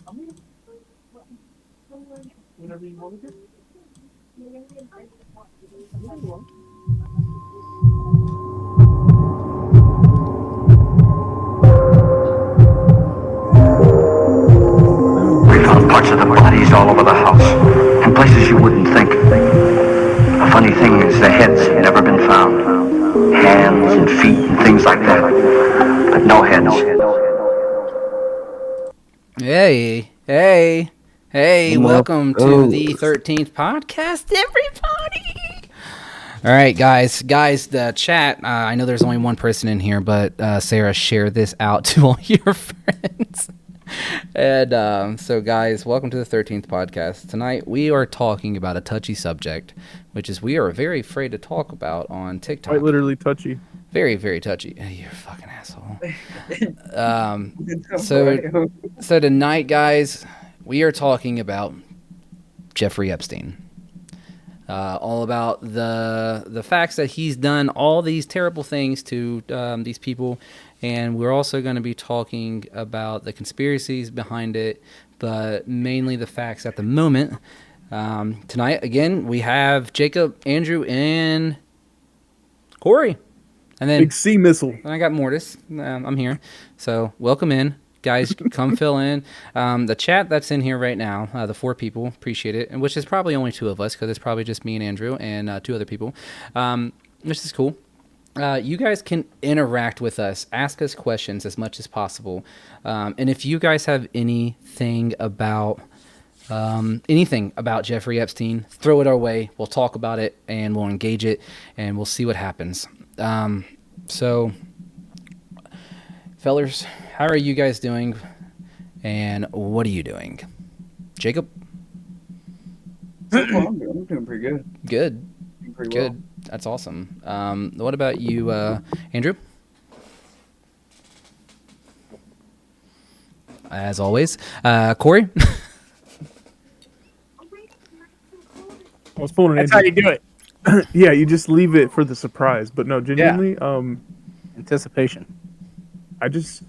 Whenever you want to We found parts of the bodies all over the house, in places you wouldn't think. The funny thing is the heads have never been found. Hands and feet and things like that. But no heads. Hey, welcome to the 13th podcast, everybody. All right, guys, the chat, I know there's only one person in here, but Sarah, share this out to all your friends. And so, guys, welcome to the 13th podcast. Tonight, we are talking about a touchy subject, which is we are very afraid to talk about on TikTok. quite literally touchy. Very, very touchy. You're a fucking asshole. So tonight, guys, we are talking about Jeffrey Epstein. All about the facts that he's done all these terrible things to these people. And we're also going to be talking about the conspiracies behind it, but mainly the facts at the moment. Tonight, again, we have Jacob, Andrew, and Corey. And then Big C missile. And I got Mortis. I'm here. So welcome in. Guys, come fill in. The chat that's in here right now, the 4 people, appreciate it. And which is probably only 2 of us because it's probably just me and Andrew and 2 other people, which is cool. You guys can interact with us, ask us questions as much as possible. And if you guys have anything about Jeffrey Epstein, throw it our way. We'll talk about it and we'll engage it and we'll see what happens. So, fellers, how are you guys doing? And what are you doing? Jacob? I'm doing pretty good. Good. Doing pretty Good. well. That's awesome. What about you, Andrew? As always. Corey? I was pulling an That's how you do it. Yeah, you just leave it for the surprise. But no, genuinely, Anticipation. I just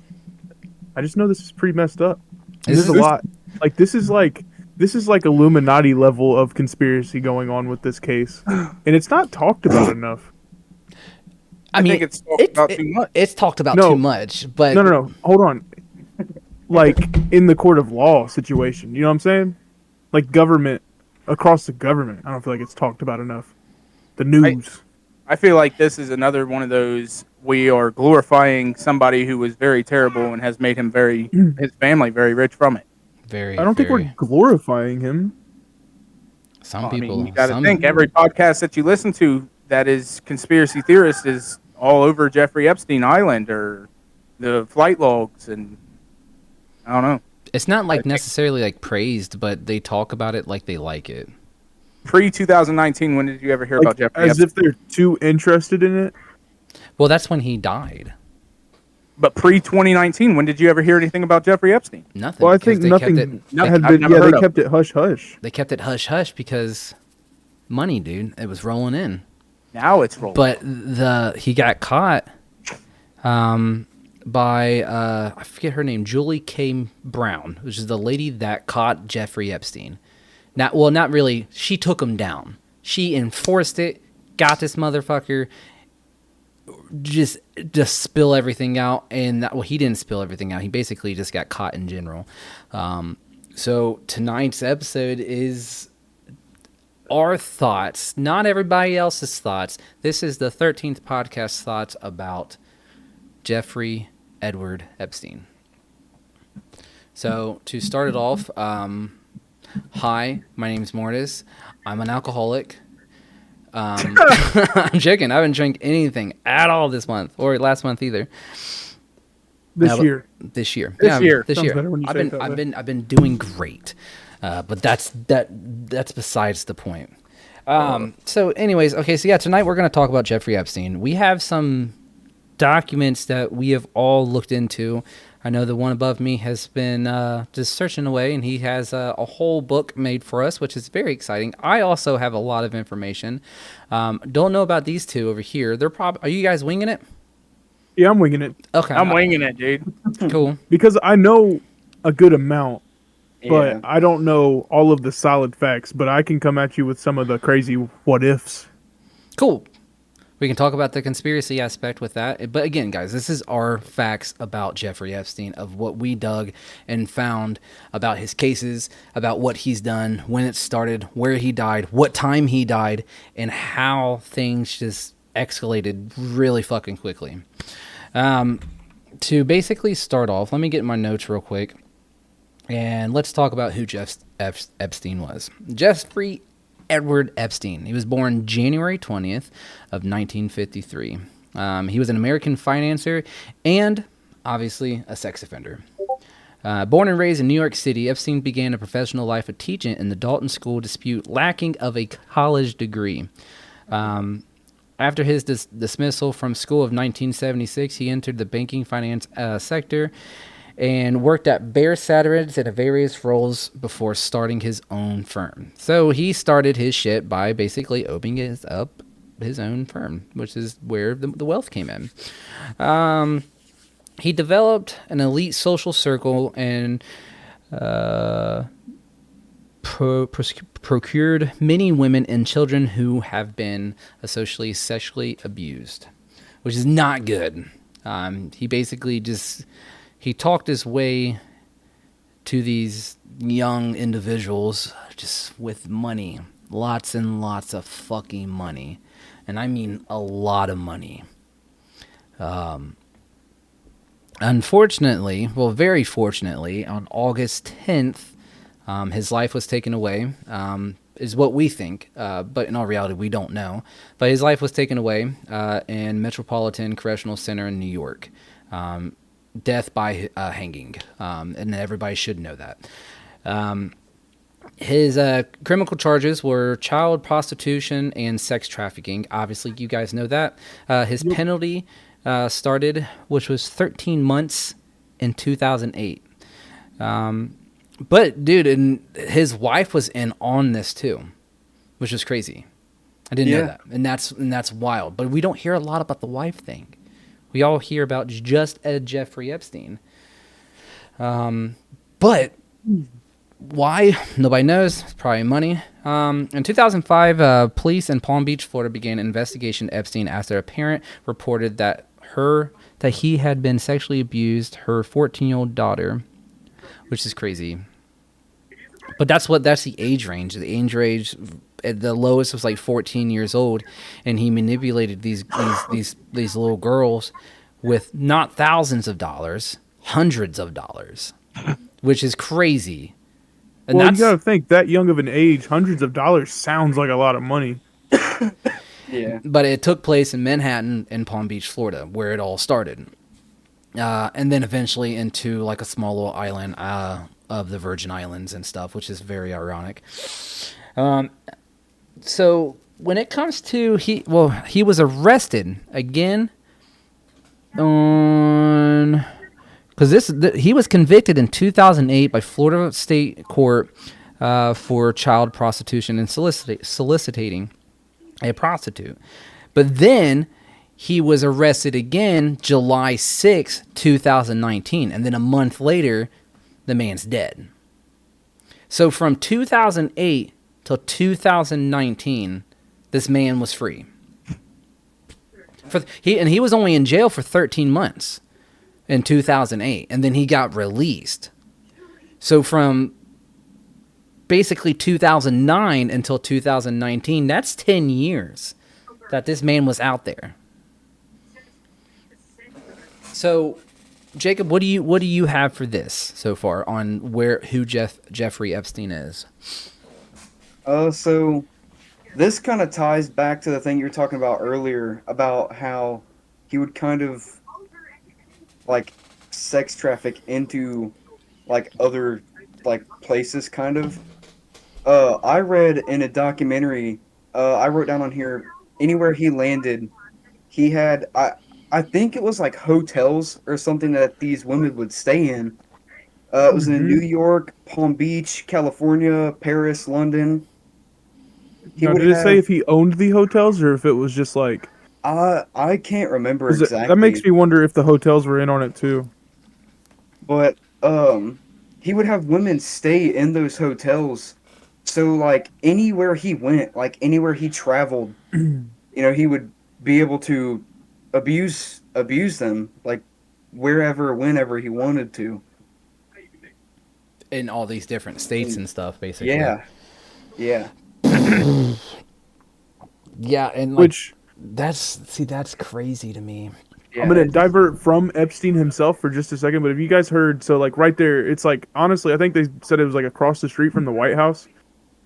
know this is pretty messed up. Is There's a this- lot. Like this is like Illuminati level of conspiracy going on with this case, and it's not talked about enough. I mean, think it's talked about too much. It's talked about No. too much, but No. Hold on. Like in the court of law situation, you know what I'm saying? Like government across the government. I don't feel like it's talked about enough. The news. I feel like this is another one of those we are glorifying somebody who was very terrible and has made him his family very rich from it. very. I don't think we're glorifying him. Some Well, I people. mean, you got to some- think every podcast that you listen to that is conspiracy theorist is all over Jeffrey Epstein Island or the flight logs, and I don't know. It's not like necessarily like praised, but they talk about it like they like it. Pre-2019, when did you ever hear Like, about Jeffrey as Epstein? if they're too interested in it. Well, that's when he died. But pre-2019, when did you ever hear anything about Jeffrey Epstein? Nothing. Well, I because think they nothing Kept it, had I've been. never Yeah, heard they of kept it hush hush. they kept it hush hush because money, dude. It was rolling in. Now it's rolling. But he got caught by I forget her name, Julie K. Brown, which is the lady that caught Jeffrey Epstein. Not really. She took him down. She enforced it. Got this motherfucker. Just spill everything out, and he didn't spill everything out. He basically just got caught in general. So tonight's episode is our thoughts, not everybody else's thoughts. This is the 13th podcast thoughts about Jeffrey Edward Epstein. So to start it off, hi, my name's Mortis. I'm an alcoholic. I'm joking. I haven't drank anything at all this month or last month either. This year. This year. This year. This Sounds year. better when you say it that I've been doing great. But that's besides the point. So anyways, okay, so yeah, tonight we're going to talk about Jeffrey Epstein. We have some documents that we have all looked into. I know the one above me has been just searching away, and he has a whole book made for us, which is very exciting. I also have a lot of information. Don't know about these two over here. Are you guys winging it? Yeah, I'm winging it Okay. I'm winging it, dude. Cool. because I know a good amount but Yeah. I don't know all of the solid facts. But I can come at you with some of the crazy what ifs. Cool. We can talk about the conspiracy aspect with that. But again, guys, this is our facts about Jeffrey Epstein, of what we dug and found about his cases, about what he's done, when it started, where he died, what time he died, and how things just escalated really fucking quickly. To basically start off, let me get my notes real quick. And let's talk about who Epstein was. Jeffrey Edward Epstein. He was born January 20th of 1953. He was an American financier and obviously a sex offender. Born and raised in New York City, Epstein began a professional life of teaching in the Dalton School dispute, lacking of a college degree. After his dismissal from school of 1976, he entered the banking finance sector and worked at Bear Saturday's in various roles before starting his own firm. So he started his shit by basically opening up his own firm, which is where the wealth came in. He developed an elite social circle and procured many women and children who have been socially sexually abused, which is not good. He basically he talked his way to these young individuals just with money, lots and lots of fucking money, and I mean a lot of money. Unfortunately, well, very fortunately, on August 10th, his life was taken away, is what we think, but in all reality, we don't know. But his life was taken away in Metropolitan Correctional Center in New York. Death by hanging, and everybody should know that. His criminal charges were child prostitution and sex trafficking. Obviously, you guys know that. His penalty started, which was 13 months in 2008. But, dude, and his wife was in on this too, which is crazy. I didn't know that, and that's wild. But we don't hear a lot about the wife thing. We all hear about just Jeffrey Epstein. But why? Nobody knows. It's probably money. In 2005, police in Palm Beach, Florida began an investigation into Epstein after a parent reported that he had been sexually abused her 14-year-old daughter, which is crazy. But that's the age range. The age range at the lowest was like 14 years old, and he manipulated these little girls with not thousands of dollars, hundreds of dollars, which is crazy. And well, you got to think that young of an age, hundreds of dollars sounds like a lot of money. Yeah. But it took place in Manhattan and Palm Beach, Florida, where it all started, and then eventually into like a small little island of the Virgin Islands and stuff, which is very ironic. So when it comes to he was arrested again on because he was convicted in 2008 by Florida State Court for child prostitution and soliciting a prostitute. But then he was arrested again July 6, 2019, and then a month later, the man's dead. So from 2008 till 2019, this man was free. He was only in jail for 13 months in 2008, and then he got released. So from basically 2009 until 2019, that's 10 years that this man was out there. So, Jacob, what do you have for this so far on who Jeffrey Epstein is? So this kind of ties back to the thing you were talking about earlier about how he would kind of like sex traffic into like other like places kind of. I read in a documentary, I wrote down on here, anywhere he landed, he had I think it was like hotels or something that these women would stay in. It was in New York, Palm Beach, California, Paris, London. Now, did it say if he owned the hotels or if it was just like... I can't remember exactly. That makes me wonder if the hotels were in on it too. But he he would have women stay in those hotels. So like anywhere he went, like anywhere he traveled, he would be able to abuse them like wherever, whenever he wanted to. In all these different states And and stuff, basically. yeah, yeah. Yeah, and like Which that's crazy to me. Yeah, I'm gonna it's- divert from Epstein himself for just a second, but have you guys heard? So like right there, it's like honestly, I think they said it was like across the street from the White House.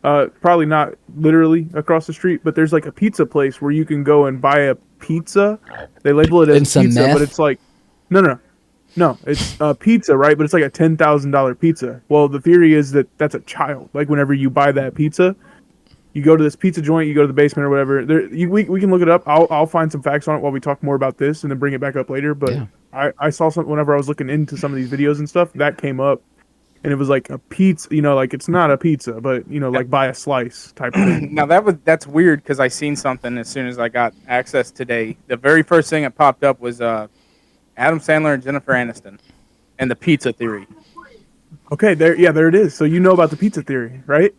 Probably not literally across the street, but there's like a pizza place where you can go and buy a pizza. They label it And as some pizza, meth? but it's like no, it's pizza, right? But it's like a $10,000 pizza. Well, the theory is that that's a child. Like whenever you buy that pizza, you go to this pizza joint, you go to the basement or whatever. We can look it up. I'll find some facts on it while we talk more about this, and then bring it back up later. But Yeah. I saw something whenever I was looking into some of these videos and stuff that came up, and it was like a pizza. Like it's not a pizza, but like buy a slice type of thing. Now that's weird because I seen something as soon as I got access today. The very first thing that popped up was Adam Sandler and Jennifer Aniston and the pizza theory. Okay, there it is. So you know about the pizza theory, right?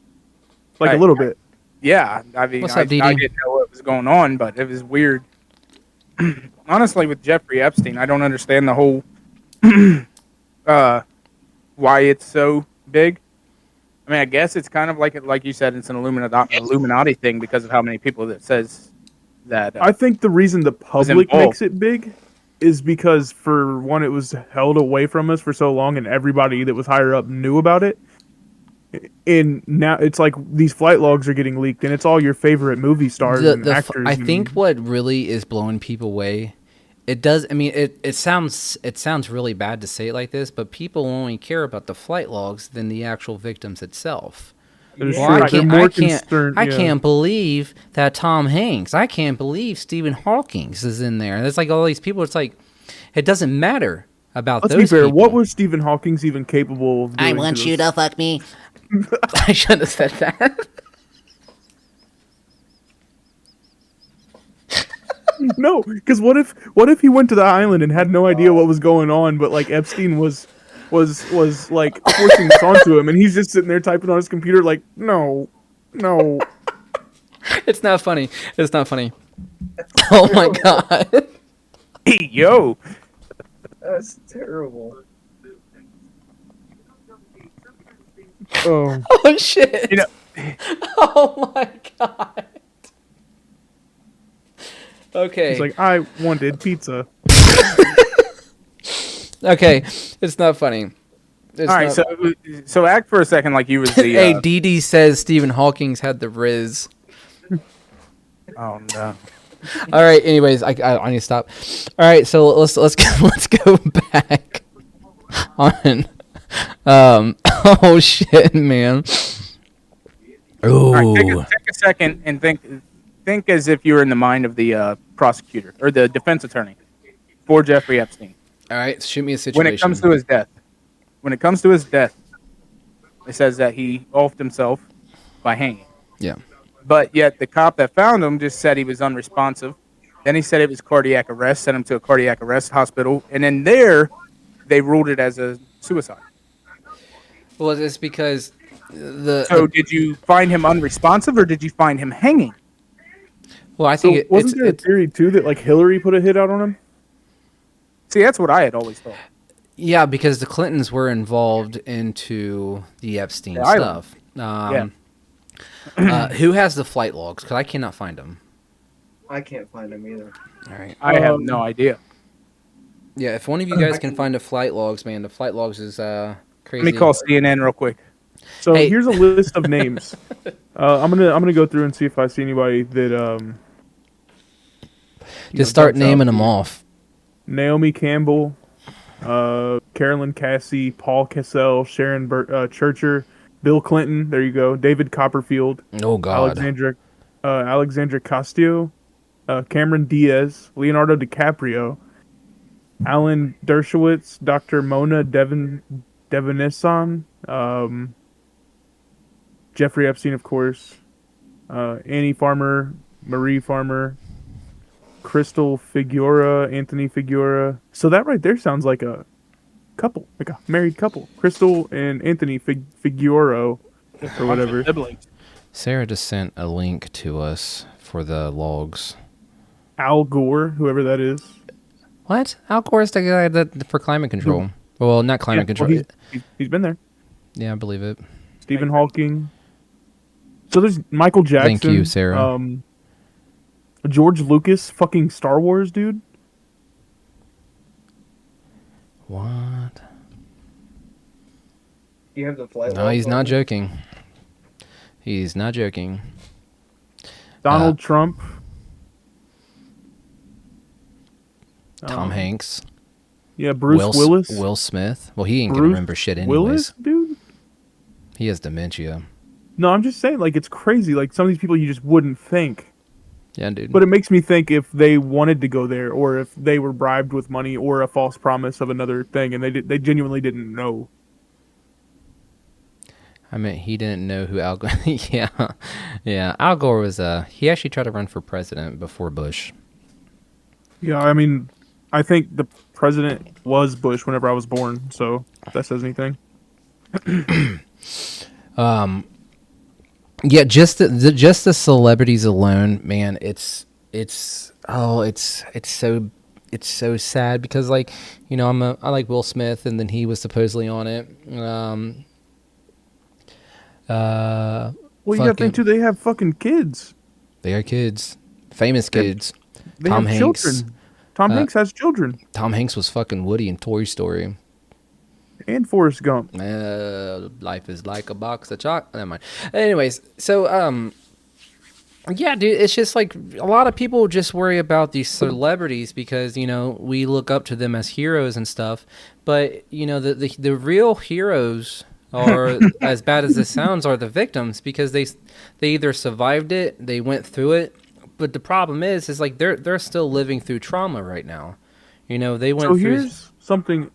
Like a little bit. Yeah, I mean, What's I up, Dee I Dee? didn't know what was going on, but it was weird. Honestly, with Jeffrey Epstein, I don't understand the whole why it's so big. I mean, I guess it's kind of like you said, it's an Illuminati thing because of how many people that says that. I think the reason the public involved. makes it big is because, for one, it was held away from us for so long, and everybody that was higher up knew about it. And now it's like these flight logs are getting leaked, and it's all your favorite movie stars and actors. I think what really is blowing people away, it does. I mean, it sounds really bad to say it like this, but people only care about the flight logs than the actual victims itself. It's Well, true. I They're can't, more I can't, concerned- I yeah. can't believe that Tom Hanks. I can't believe Stephen Hawking is in there. There's like all these people. It's like it doesn't matter about Let's those be fair. people. What was Stephen Hawking's even capable of doing? I want you this? to fuck me. I shouldn't have said that. No, because what if he went to the island and had no idea what was going on, but like Epstein was like forcing this onto him, and he's just sitting there typing on his computer like, no. It's not funny. It's not funny. Oh my god. Hey, yo, That's terrible. Oh, Oh shit. You know- Oh my god. Okay. he's like, I wanted pizza. Okay. It's not funny. It's all right, not- so act for a second like you was the. Hey, Dee Dee says Stephen Hawking's had the Riz. Oh no. All right. Anyways, I need to stop. All right. So let's go back on. Oh shit, man. All right, take Ooh. a second and think as if you were in the mind of the prosecutor or the defense attorney for Jeffrey Epstein. All right. Shoot me a situation. When it comes to his death, it says that he offed himself by hanging. Yeah. But yet the cop that found him just said he was unresponsive. Then he said it was cardiac arrest, sent him to a cardiac arrest hospital, and then there they ruled it as a suicide. Well, it's because So did you find him unresponsive or did you find him hanging? well, I So think wasn't there a theory too that like Hillary put a hit out on him? See, that's what I had always thought. yeah, because the Clintons were involved into the Epstein The island. stuff. Who has the flight logs? Because I cannot find them. I can't find him either. All right. I have no idea. Yeah, if one of you guys can find the flight logs, man, the flight logs is crazy. Let me call CNN real quick. So Hey. here's a list of names. I'm gonna go through and see if I see anybody that Just start jumps out naming to them me. off. Naomi Campbell, Carolyn Cassie, Paul Cassell, Sharon Churcher, Bill Clinton. There you go. David Copperfield, Oh God. Alexandra Castillo, Cameron Diaz, Leonardo DiCaprio, Alan Dershowitz, Dr. Mona Devanesan, Jeffrey Epstein, of course, Annie Farmer, Marie Farmer, Crystal Figueroa, Anthony Figueroa. So that right there sounds like a couple, like a married couple, Crystal and Anthony Figueroa Just a or bunch of whatever. siblings. Sarah just sent a link to us for the logs. Al Gore, whoever that is. What? Al Gore's the guy that for climate control. Well, not climate Yeah, control. well, he's been there. Yeah, I believe it. Stephen Hawking. So there's Michael Jackson. Thank you, Sarah. George Lucas, fucking Star Wars, dude. What? You have the flight. No, logs he's on not there? joking. He's not joking. Donald Trump. Tom Hanks. Yeah, Bruce Willis. Will Smith. Well, he ain't Bruce gonna remember shit anyways. Willis, dude. He has dementia. No, I'm just saying, like, it's crazy. Like, some of these people you just wouldn't think. Yeah, dude. But it makes me think if they wanted to go there, or if they were bribed with money, or a false promise of another thing, and they genuinely didn't know. I mean, he didn't know who Al Gore. yeah. Al Gore was. He actually tried to run for president before Bush. Yeah, I mean, I think the president was Bush whenever I was born, so if that says anything. Yeah, just the celebrities alone, man. It's so sad because, like, you know, I like Will Smith, and then he was supposedly on it. Well, you gotta think too. They have fucking kids. They are kids, famous kids. They Tom have Hanks. children. Tom Hanks has children. Tom Hanks was fucking Woody in Toy Story. And Forrest Gump. Life is like a box of chocolate. Never mind. Anyways, so yeah, dude, it's just like a lot of people just worry about these celebrities because, you know, we look up to them as heroes and stuff. But, you know, the real heroes are, as bad as this sounds, are the victims because they either survived it, they went through it. But the problem is like they're still living through trauma right now. You know, they went So through. here's something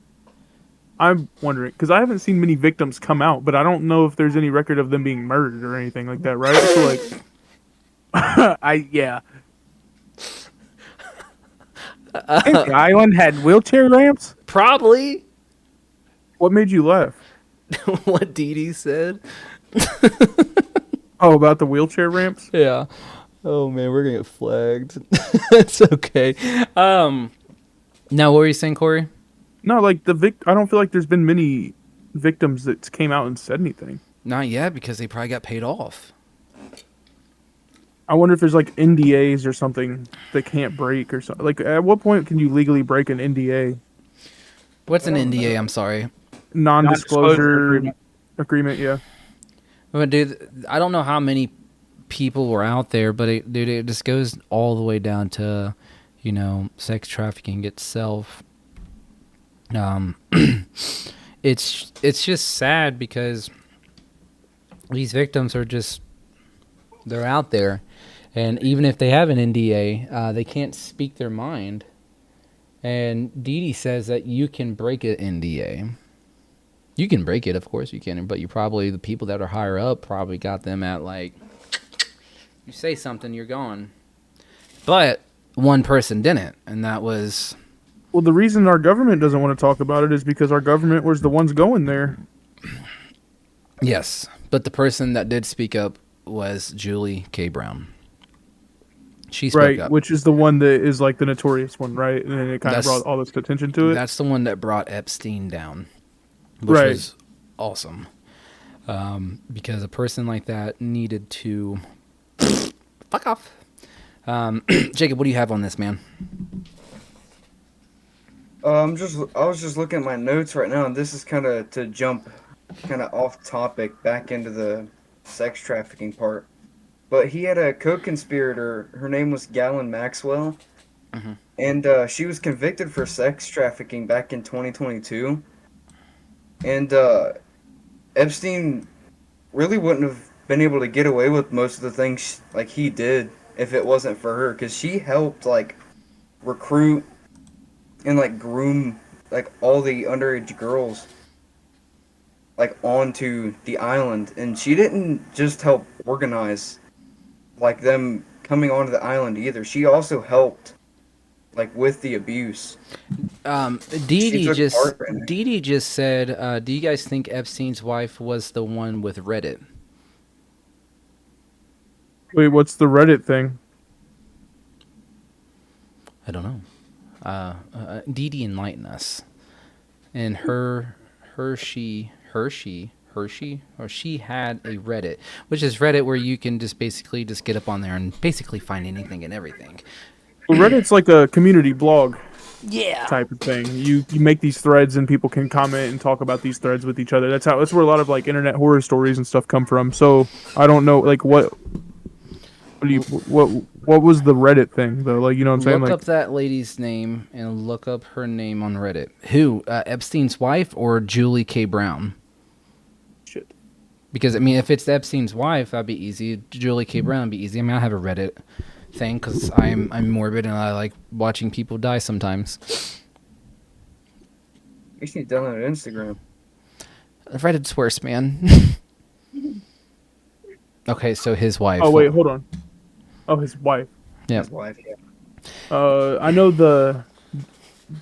I'm wondering, because I haven't seen many victims come out, but I don't know if there's any record of them being murdered or anything like that, right? So like, Yeah. The island had wheelchair ramps. Probably. what made you laugh? What Dee Dee said. Oh, about the wheelchair ramps? Yeah. Oh man, we're gonna get flagged. It's okay. Now, what were you saying, Corey? No, like I don't feel like there's been many victims that came out and said anything. Not yet, because they probably got paid off. I wonder if there's like NDAs or something they can't break or something. Like, at what point can you legally break an NDA? What's an NDA? I'm sorry. Non-disclosure agreement. Yeah. But dude, I don't know how many people were out there, but it just goes all the way down to, you know, sex trafficking itself. It's just sad because these victims are just, they're out there, and even if they have an NDA, they can't speak their mind. And Dee Dee says that you can break an NDA. You can break it, of course you can, but you probably, the people that are higher up probably got them at like, you say something, you're gone. But one person didn't, and that was... Well, the reason our government doesn't want to talk about it is because our government was the ones going there. Yes, but the person that did speak up was Julie K. Brown. She spoke up. Which is the one that is like the notorious one, right? And then it kind of That's- brought all this attention to it. That's the one that brought Epstein down, which was awesome. Because a person like that needed to... Fuck off. Jacob, what do you have on this, man? I was just looking at my notes right now, and this is kind of to jump kind of off topic back into the sex trafficking part. But he had a co-conspirator. Her name was Ghislaine Maxwell, and she was convicted for sex trafficking back in 2022. And Epstein really wouldn't have been able to get away with most of the things like he did if it wasn't for her, because she helped like recruit and like groom like all the underage girls like onto the island, and she didn't just help organize like them coming onto the island either. She also helped like with the abuse. She Dee took just part in it. Dee just said, "Do you guys think Epstein's wife was the one with Reddit?" Wait, what's the Reddit thing? I don't know. Dee enlighten us. And she had a Reddit, which is Reddit where you can just basically just get up on there and basically find anything and everything. Well, Reddit's like a community blog Yeah. type of thing. You make these threads and people can comment and talk about these threads with each other. That's where a lot of like internet horror stories and stuff come from. So I don't know like what was the Reddit thing though? Like you know what I'm saying? Look Like up that lady's name and look up her name on Reddit. Who? Epstein's wife or Julie K. Brown? shit. Because I mean, if it's Epstein's wife, that'd be easy. Julie K. Brown would be easy. I mean, I have a Reddit thing because I'm morbid and I like watching people die sometimes. You should download Instagram. Reddit's worse, man. Okay, so his wife. Oh wait, hold on. Oh, his wife. Yeah. His wife. Yeah. I know the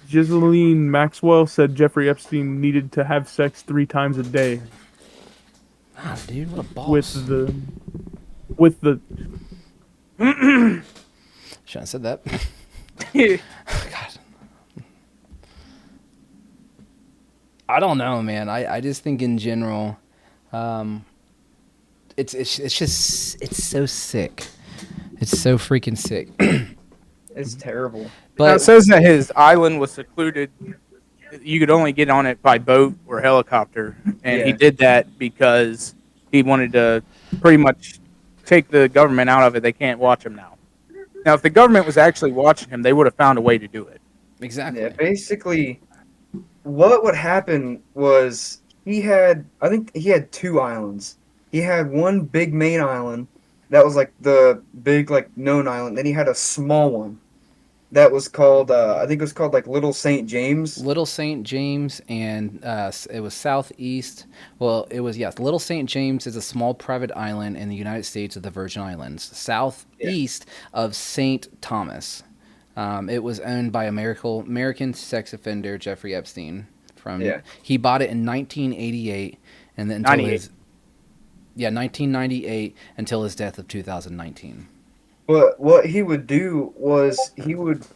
Ghislaine Maxwell said Jeffrey Epstein needed to have sex 3 times a day Ah, dude, what a boss. with the Shouldn't have said that. God. I don't know, man. I just think in general, it's just it's so sick. It's so freaking sick. It's terrible. Now, But it says that his island was secluded. You could only get on it by boat or helicopter, and he Yeah. did that because he wanted to pretty much take the government out of it. They can't watch him now. Now, if the government was actually watching him, they would have found a way to do it. exactly. Yeah. Basically, what would happen was I think he had 2 islands. He had one big main island that was like the big like known island. Then he had a small one that was called I think it was called like Little St. James. Little St. James and it was southeast. Well, it was yes. Little St. James is a small private island in the United States of the Virgin Islands, southeast of St. Thomas. It was owned by American sex offender Jeffrey Epstein. Yeah. He bought it in 1988, and then 98. 1998 until his death of 2019. But what he would do was he would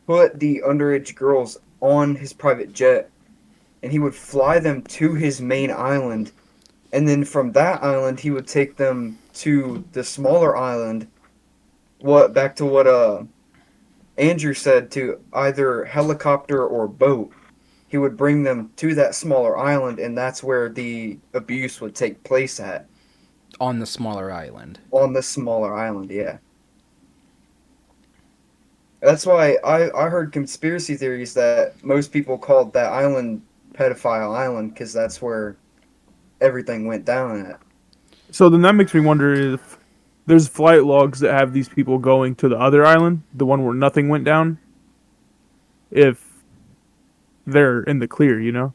put the underage girls on his private jet and he would fly them to his main island. And then from that island, he would take them to the smaller island. Back to what Andrew said, to either helicopter or boat. He would bring them to that smaller island, and that's where the abuse would take place at. On the smaller island. On the smaller island, yeah. That's why I heard conspiracy theories that most people called that island Pedophile Island because that's where everything went down at. So then that makes me wonder if there's flight logs that have these people going to the other island, the one where nothing went down. If they're in the clear, you know?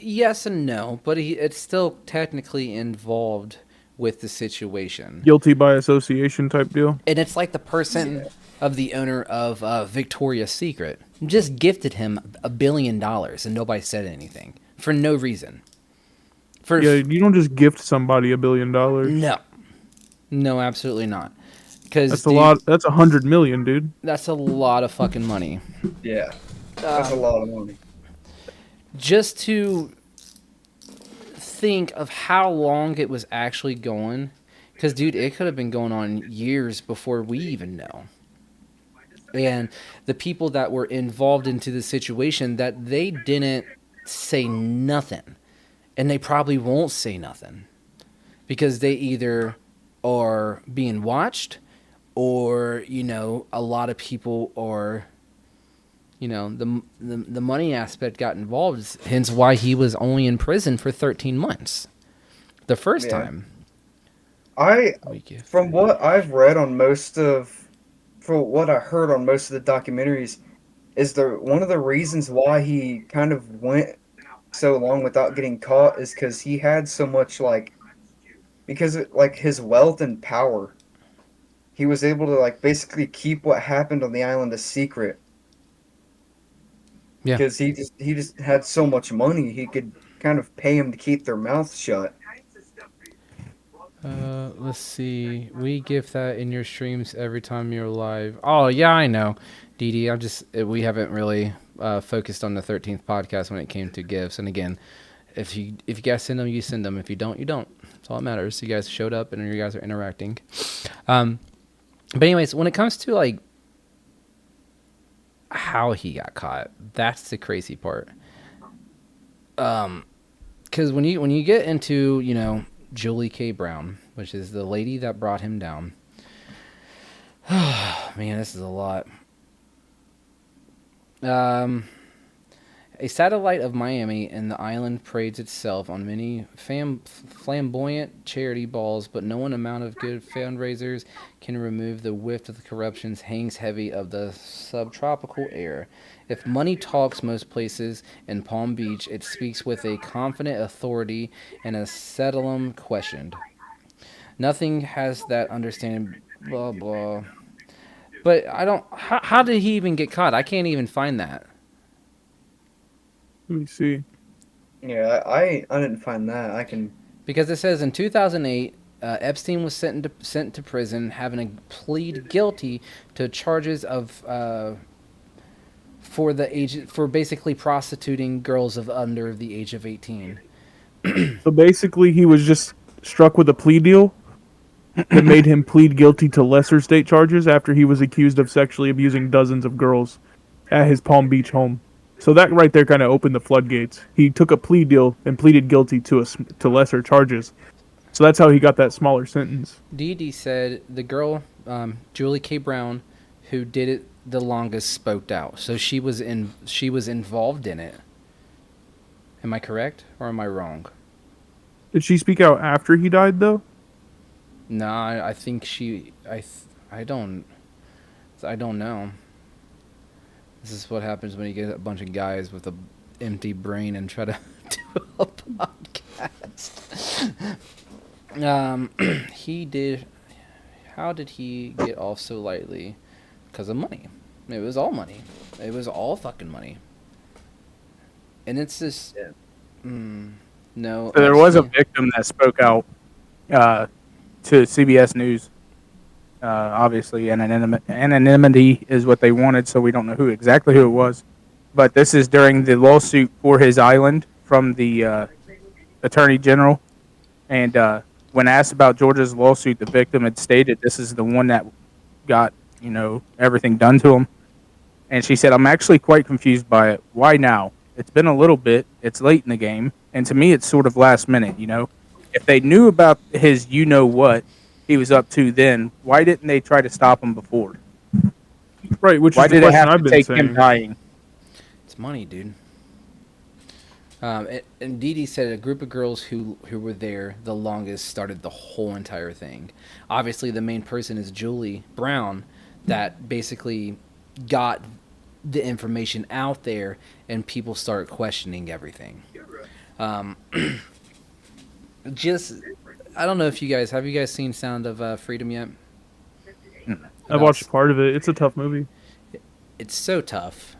Yes and no, but it's still technically involved with the situation. Guilty by association type deal. And it's like the person of the owner of Victoria's Secret just gifted him $1 billion and nobody said anything for no reason. Yeah, you don't just gift somebody $1 billion. No, absolutely not. Because That's a lot. That's 100 million, dude. That's a lot of fucking money. Yeah, that's a lot of money. Just to think of how long it was actually going, because dude, it could have been going on years before we even know. And the people that were involved into the situation, that they didn't say nothing, and they probably won't say nothing, because they either are being watched, or a lot of people are. The money aspect got involved, hence why he was only in prison for 13 months. The first time. From what I've read on from what I heard on most of the documentaries, is one of the reasons why he kind of went so long without getting caught is because he had so much, because his wealth and power. he was able to like basically keep what happened on the island a secret Yeah. because he just had so much money he could kind of pay him to keep their mouths shut. Let's see. We gift that in your streams every time you're live. Oh yeah, I know, Dee Dee. I'm just we haven't really focused on the 13th podcast when it came to gifts. And again, if you guys send them, you send them. If you don't, you don't. That's all that matters. You guys showed up and you guys are interacting. But anyways, when it comes to like how he got caught, that's the crazy part. Because when you get into Julie K. Brown, which is the lady that brought him down. Man, this is a lot. A satellite of Miami and the island parades itself on many flamboyant charity balls, but no amount of good fundraisers can remove the whiff of the corruptions hangs heavy of the subtropical air. If money talks most places in Palm Beach, it speaks with a confident authority and a sedulum questioned. Nothing has that understanding, blah, blah. But I don't... How did he even get caught? I can't even find that. Let me see. Yeah, I didn't find that. I can. Because it says in 2008, Epstein was sent to prison, having to plead guilty to charges of for basically prostituting girls of under the age of 18. So basically, he was just struck with a plea deal that made him plead guilty to lesser state charges after he was accused of sexually abusing dozens of girls at his Palm Beach home. So that right there kind of opened the floodgates. He took a plea deal and pleaded guilty to lesser charges. So that's how he got that smaller sentence. Dee Dee said the girl, Julie K. Brown, who did it the longest, spoke out. So she was involved in it. Am I correct or am I wrong? Did she speak out after he died, though? No, I think she. I don't know. This is what happens when you get a bunch of guys with a empty brain and try to do a podcast. He did. How did he get off so lightly? Because of money. It was all money. It was all fucking money. And it's just. No. So there was a victim that spoke out to CBS News. Obviously, anonymity is what they wanted, so we don't know exactly who it was. But this is during the lawsuit for his island from the Attorney General. And when asked about Georgia's lawsuit, the victim had stated this is the one that got, everything done to him. And she said, "I'm actually quite confused by it. Why now? It's been a little bit. It's late in the game. And to me, it's sort of last minute, If they knew about his what he was up to then, why didn't they try to stop him before? Right, which why is the did it question have I've to been take saying. him dying? It's money, dude. And Dee Dee said a group of girls who were there the longest started the whole entire thing. Obviously, the main person is Julie Brown that basically got the information out there and people start questioning everything. I don't know if you guys have seen Sound of Freedom yet? I watched part of it. It's a tough movie. It's so tough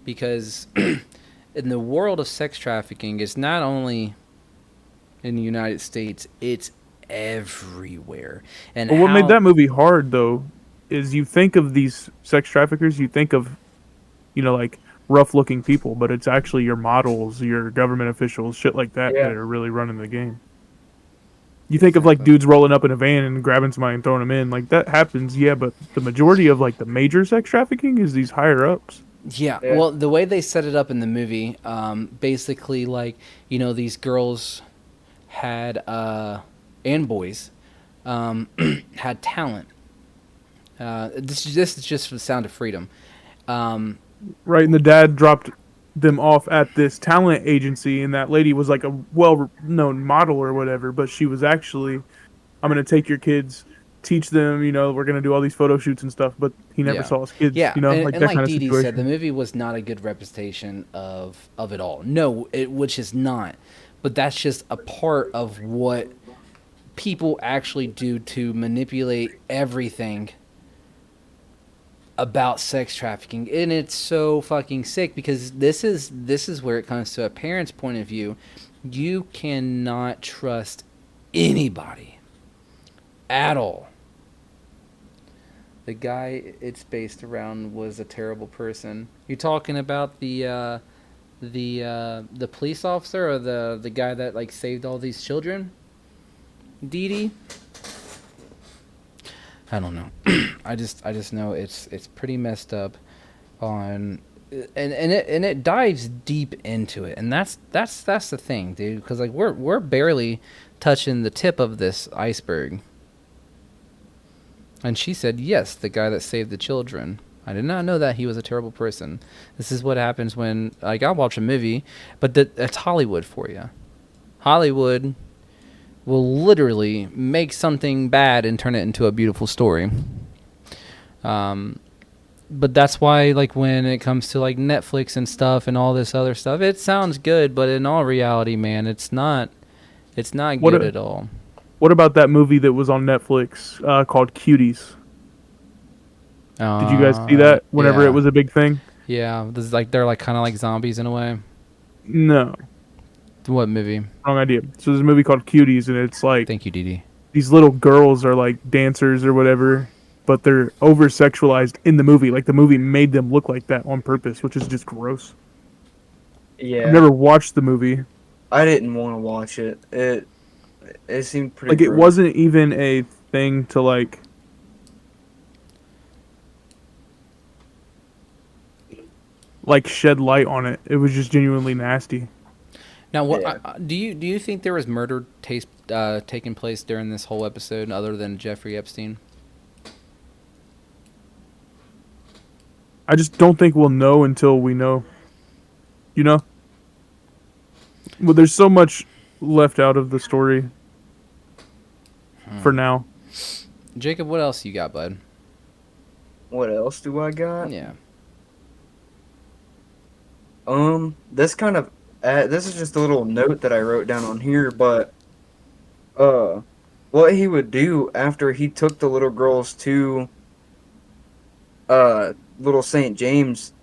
because in the world of sex trafficking, it's not only in the United States, it's everywhere. And But what made that movie hard, though, is you think of these sex traffickers, you think of, like rough-looking people, but it's actually your models, your government officials, shit like that that are really running the game. You think of like dudes rolling up in a van and grabbing somebody and throwing them in, like that happens, yeah. But the majority of like the major sex trafficking is these higher ups. Yeah, well, the way they set it up in the movie, basically, like these girls had and boys had talent. This is just for the Sound of Freedom. Right, and the dad dropped them off at this talent agency, and that lady was like a well-known model or whatever, but she was actually, I'm going to take your kids, teach them, we're going to do all these photo shoots and stuff, but he never saw his kids, and, like that kind of Dee Dee situation. said, the movie was not a good representation of it all. No, which is not, but that's just a part of what people actually do to manipulate everything about sex trafficking, and it's so fucking sick because this is where it comes to a parent's point of view. You cannot trust anybody at all. The guy it's based around was a terrible person. You talking about the police officer or the guy that like saved all these children? Dee Dee? I don't know. I just know it's pretty messed up on and it dives deep into it. And that's the thing, dude, cuz like we're barely touching the tip of this iceberg. And she said, "Yes, the guy that saved the children." I did not know that he was a terrible person. This is what happens when like I'll watch a movie, but that's Hollywood for you. Hollywood will literally make something bad and turn it into a beautiful story. But that's why, like, when it comes to like Netflix and stuff and all this other stuff, it sounds good, but in all reality, man, it's not. It's not good at all. What about that movie that was on Netflix called Cuties? Did you guys see that whenever Yeah. it was a big thing? Yeah, this is like they're like kind of like zombies in a way. No, What movie? wrong idea. So there's a movie called Cuties, and it's like Thank you, Dee Dee. these little girls are like dancers or whatever, but they're over sexualized in the movie. Like the movie made them look like that on purpose, which is just gross. Yeah, I've never watched the movie. I didn't want to watch it. It seemed pretty. Like it gross. wasn't even a thing to like shed light on it. It was just genuinely nasty. Now, what Yeah. do you think there was murder taking place during this whole episode, other than Jeffrey Epstein? I just don't think we'll know until we know. You know? Well, there's so much left out of the story for now. Jacob, what else you got, bud? What else do I got? Yeah. This kind of this is just a little note that I wrote down on here, but what he would do after he took the little girls to little St. James,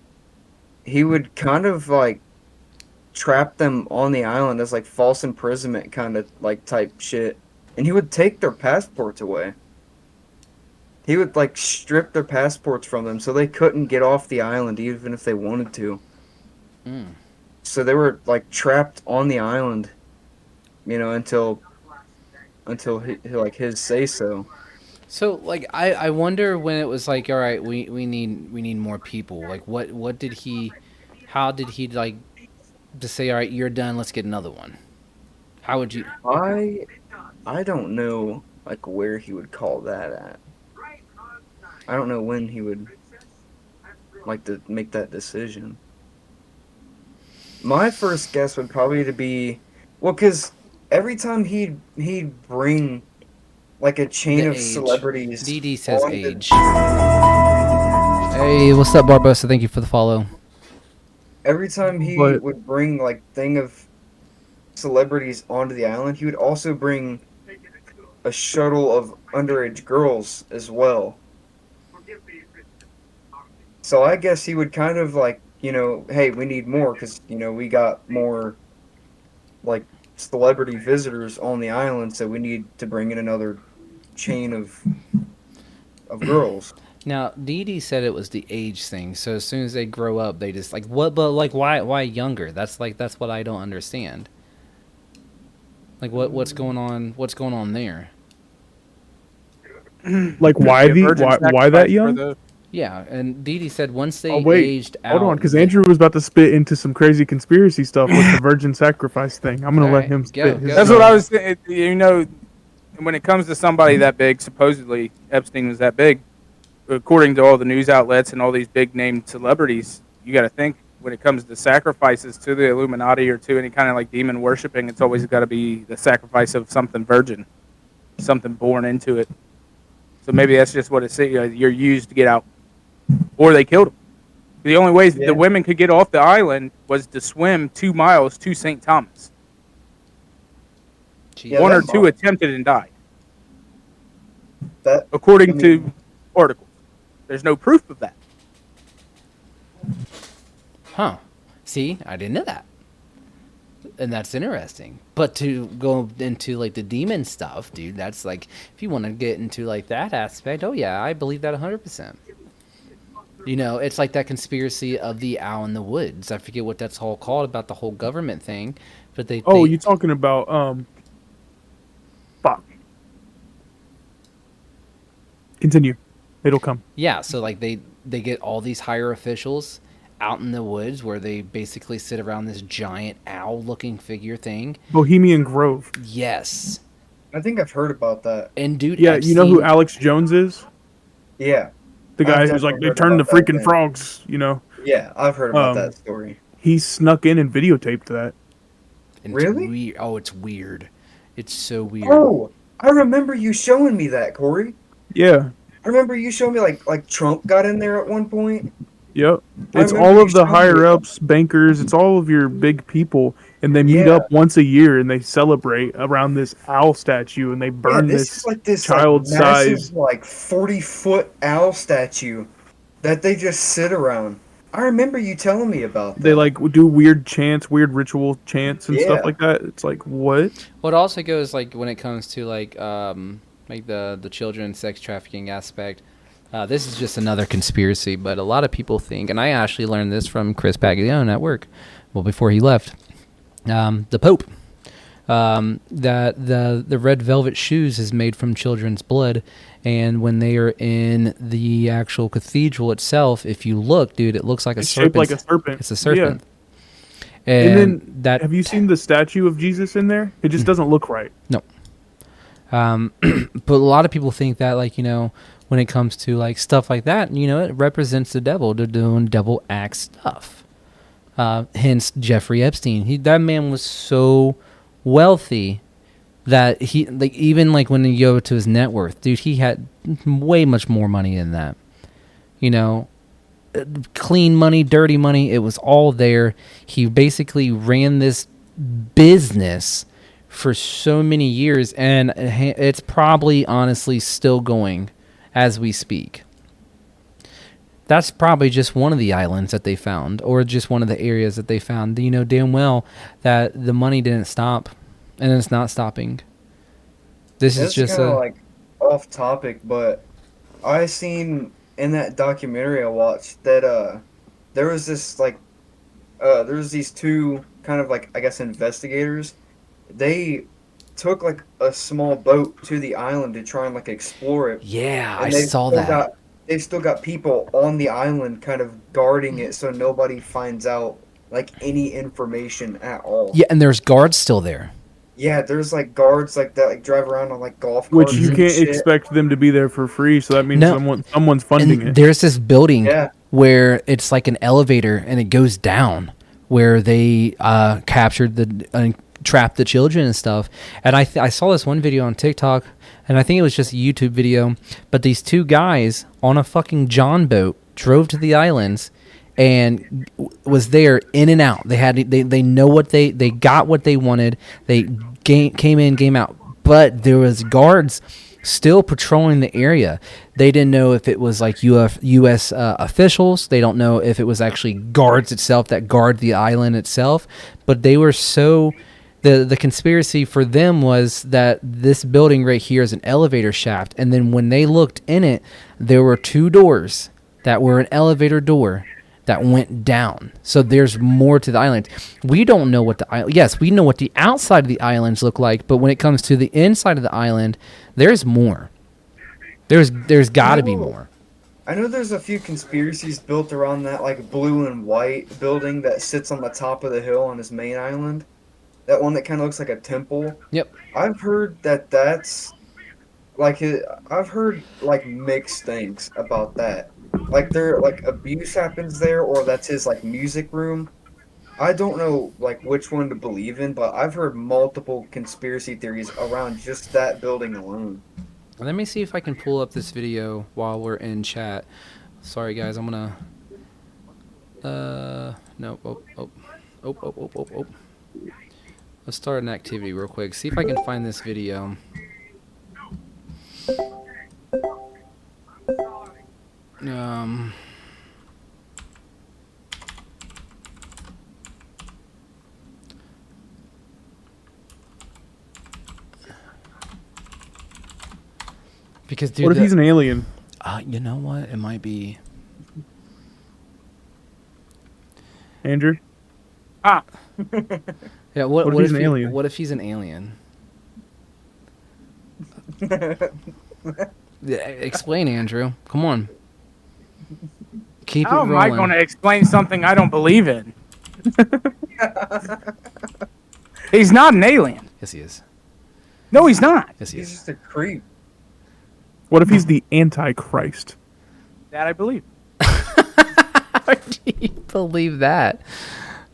he would kind of like trap them on the island as like false imprisonment kind of like type shit, and he would take their passports away. He would like strip their passports from them so they couldn't get off the island even if they wanted to. Mm. So they were like trapped on the island, until like his say so. So, like, I wonder when it was like, all right, we need more people. Like, what did he? How did he like to say, all right, you're done. Let's get another one. How would you? I don't know like where he would call that at. I don't know when he would like to make that decision. My first guess would probably to be, well, because every time he'd bring like a chain The of age. celebrities. Dee Dee says on the- age. Hey, what's up, Barbosa? Thank you for the follow. Every time he But- would bring like thing of celebrities onto the island, he would also bring a shuttle of underage girls as well. So I guess he would kind of like, hey, we need more because, we got more like celebrity visitors on the island, so we need to bring in another chain of girls. Now, Dee Dee said it was the age thing. So as soon as they grow up, they just like what? But like, why younger? That's what I don't understand. Like, what's going on? What's going on there? Like why Be a virgin why that sacrifice for young? the- Yeah, and Dee Dee said once they Oh wait, aged out. hold on, because Andrew was about to spit into some crazy conspiracy stuff with the virgin sacrifice thing. I'm gonna All let right, him go, spit. go. That's what I was saying. When it comes to somebody that big, supposedly Epstein was that big, according to all the news outlets and all these big name celebrities, you got to think when it comes to sacrifices to the Illuminati or to any kind of like demon worshiping, it's always got to be the sacrifice of something virgin, something born into it. So maybe that's just what it's saying. You're used to get out, or they killed him. The only way Yeah. the women could get off the island was to swim 2 miles to St. Thomas. Jeez. Yeah, One or that two might- attempted and died, That according I mean- to articles. There's no proof of that. Huh. See, I didn't know that. And that's interesting. But to go into like the demon stuff, dude, that's like if you want to get into like that aspect, oh yeah, I believe that 100%. You know, it's like that conspiracy of the owl in the woods. I forget what that's all called about the whole government thing, but Oh, they you talking about fuck. Continue. It'll come. yeah, so like they get all these higher officials out in the woods where they basically sit around this giant owl looking figure thing. Bohemian Grove. Yes. I think I've heard about that. And dude, Yeah, you know who Epstein, Alex Jones is? Yeah, The I've guy who's like, definitely they heard turned the about that freaking thing. frogs, you know? Yeah, I've heard about that Um, story. he snuck in and videotaped that. and Really? it's weird. It's so weird. Oh, I remember you showing me that, Corey. Yeah. I remember you showing me like Trump got in there at one point. Yep. I It's remember all you of the showing me higher that. ups, bankers, it's all of your big people, and they meet Yeah, up once a year and they celebrate around this owl statue and they yeah. burn This is this like this like child massive size. like 40-foot owl statue that they just sit around. I remember you telling me about They that. like do weird chants, weird ritual chants and stuff Yeah. like that. It's like, what? Well, it also goes like when it comes to like the children sex trafficking aspect. This is just another conspiracy, but a lot of people think, and I actually learned this from Chris Paglione at work, well before he left, the Pope, that the red velvet shoes is made from children's blood, and when they are in the actual cathedral itself, if you look, dude, it looks like a It's shaped serpent. like a serpent. It's a serpent. Yeah. And then that have you seen the statue of Jesus in there? It just doesn't look right. No. But a lot of people think that, like, you know, when it comes to like stuff like that, you know, it represents the devil. They're doing devil act stuff. Hence Jeffrey Epstein. That man was so wealthy that he like even like when you go to his net worth, dude, he had way much more money than that. You know, clean money, dirty money, it was all there. He basically ran this business for so many years, and it's probably honestly still going as we speak. That's probably just one of the islands that they found, or just one of the areas that they found. You know damn well that the money didn't stop, and it's not stopping. This is This is just kind of a like off topic, but I seen in that documentary I watched that there was this like there was these two kind of like I guess investigators. They took like a small boat to the island to try and like explore it, yeah. I and saw that. they've still got people on the island kind of guarding it so nobody finds out like any information at all. Yeah, and there's guards still there. Yeah, there's like guards like that like drive around on like golf Which carts you and can't shit. expect them to be there for free, so that means No. someone's funding And it. there's this building Yeah. where it's like an elevator and it goes down where they captured the trapped the children and stuff. And I saw this one video on TikTok, and I think it was just a YouTube video, but these two guys on a fucking John boat drove to the islands and was there in and out. They know what they got what they wanted. They came in, came out, but there was guards still patrolling the area. They didn't know if it was like U.S. Officials. They don't know if it was actually guards itself that guard the island itself. But they were so the conspiracy for them was that this building right here is an elevator shaft, and then when they looked in it, there were two doors that were an elevator door that went down. So there's more to the island. We don't know what the island... Yes, we know what the outside of the islands look like, but when it comes to the inside of the island, there's more. There's got to be more. I know there's a few conspiracies built around that like blue and white building that sits on the top of the hill on this main island. That one that kind of looks like a temple. Yep. I've heard that that's like I've heard like mixed things about that. Like there like abuse happens there, or that's his like music room. I don't know like which one to believe in, but I've heard multiple conspiracy theories around just that building alone. Let me see if I can pull up this video while we're in chat. Sorry, guys. I'm going to... No. Oh. Let's start an activity real quick. See if I can find this video. Because dude, What if he's an alien? you know what? It might be. Andrew? Ah, Yeah. What What if he's an alien? What if he's an alien? Yeah, explain, Andrew. Come on. Keep how it am I rolling. going to explain something I don't believe in? He's not an alien. Yes, he is. No, he's not. Yes, he He's is. just a creep. What if he's the Antichrist? That I believe. How do you believe that?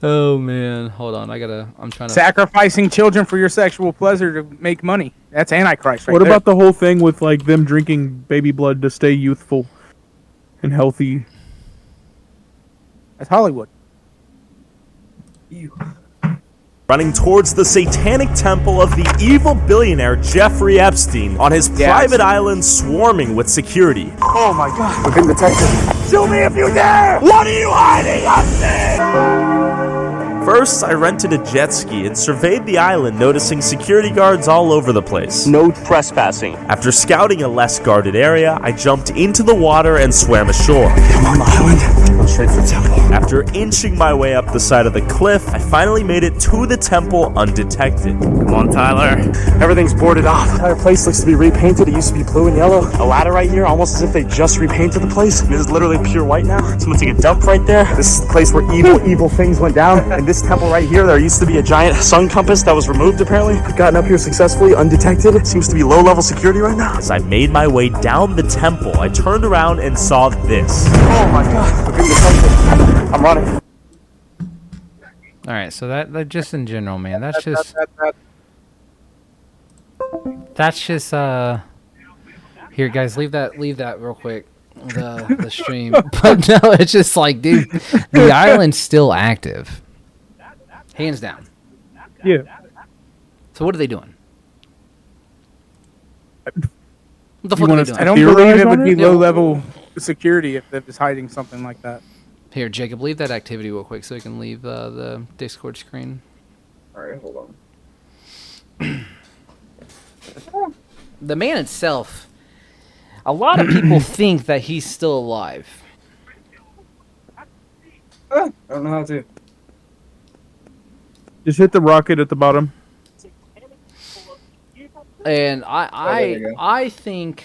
Oh man, hold on. I'm trying to. Sacrificing children for your sexual pleasure to make money. That's Antichrist right What there. about the whole thing with like them drinking baby blood to stay youthful and healthy? That's Hollywood. Ew. Running towards the satanic temple of the evil billionaire Jeffrey Epstein on his private island swarming with security. Oh my god, we've been detected. Shoot me if you dare! What are you hiding, Epstein? First, I rented a jet ski and surveyed the island, noticing security guards all over the place. No trespassing. After scouting a less guarded area, I jumped into the water and swam ashore. I'm on the island. Go straight for the temple. After inching my way up the side of the cliff, I finally made it to the temple undetected. Come on, Tyler. Everything's boarded off. The entire place looks to be repainted. It used to be blue and yellow. A ladder right here, almost as if they just repainted the place. It is literally pure white now. Someone took a dump right there. This is the place where evil things went down. And this temple right here, there used to be a giant sun compass that was removed apparently. We've gotten up here successfully, undetected. It seems to be low-level security right now. As I made my way down the temple, I turned around and saw this. Oh my god. We're being detected. I'm running. All right, so that just in general, man. That's just Here, guys, leave that real quick. The stream, but no, it's just like, dude, the island's still active, hands down. Yeah. So what are they doing? What the You fuck are want they us doing? to I don't believe theorize it would on be it? low-level security if it was hiding something like that. Here, Jacob, leave that activity real quick so you can leave the Discord screen. Alright, hold on. The man itself, a lot of people think that he's still alive. I don't know how to. Just hit the rocket at the bottom. And there you go. I think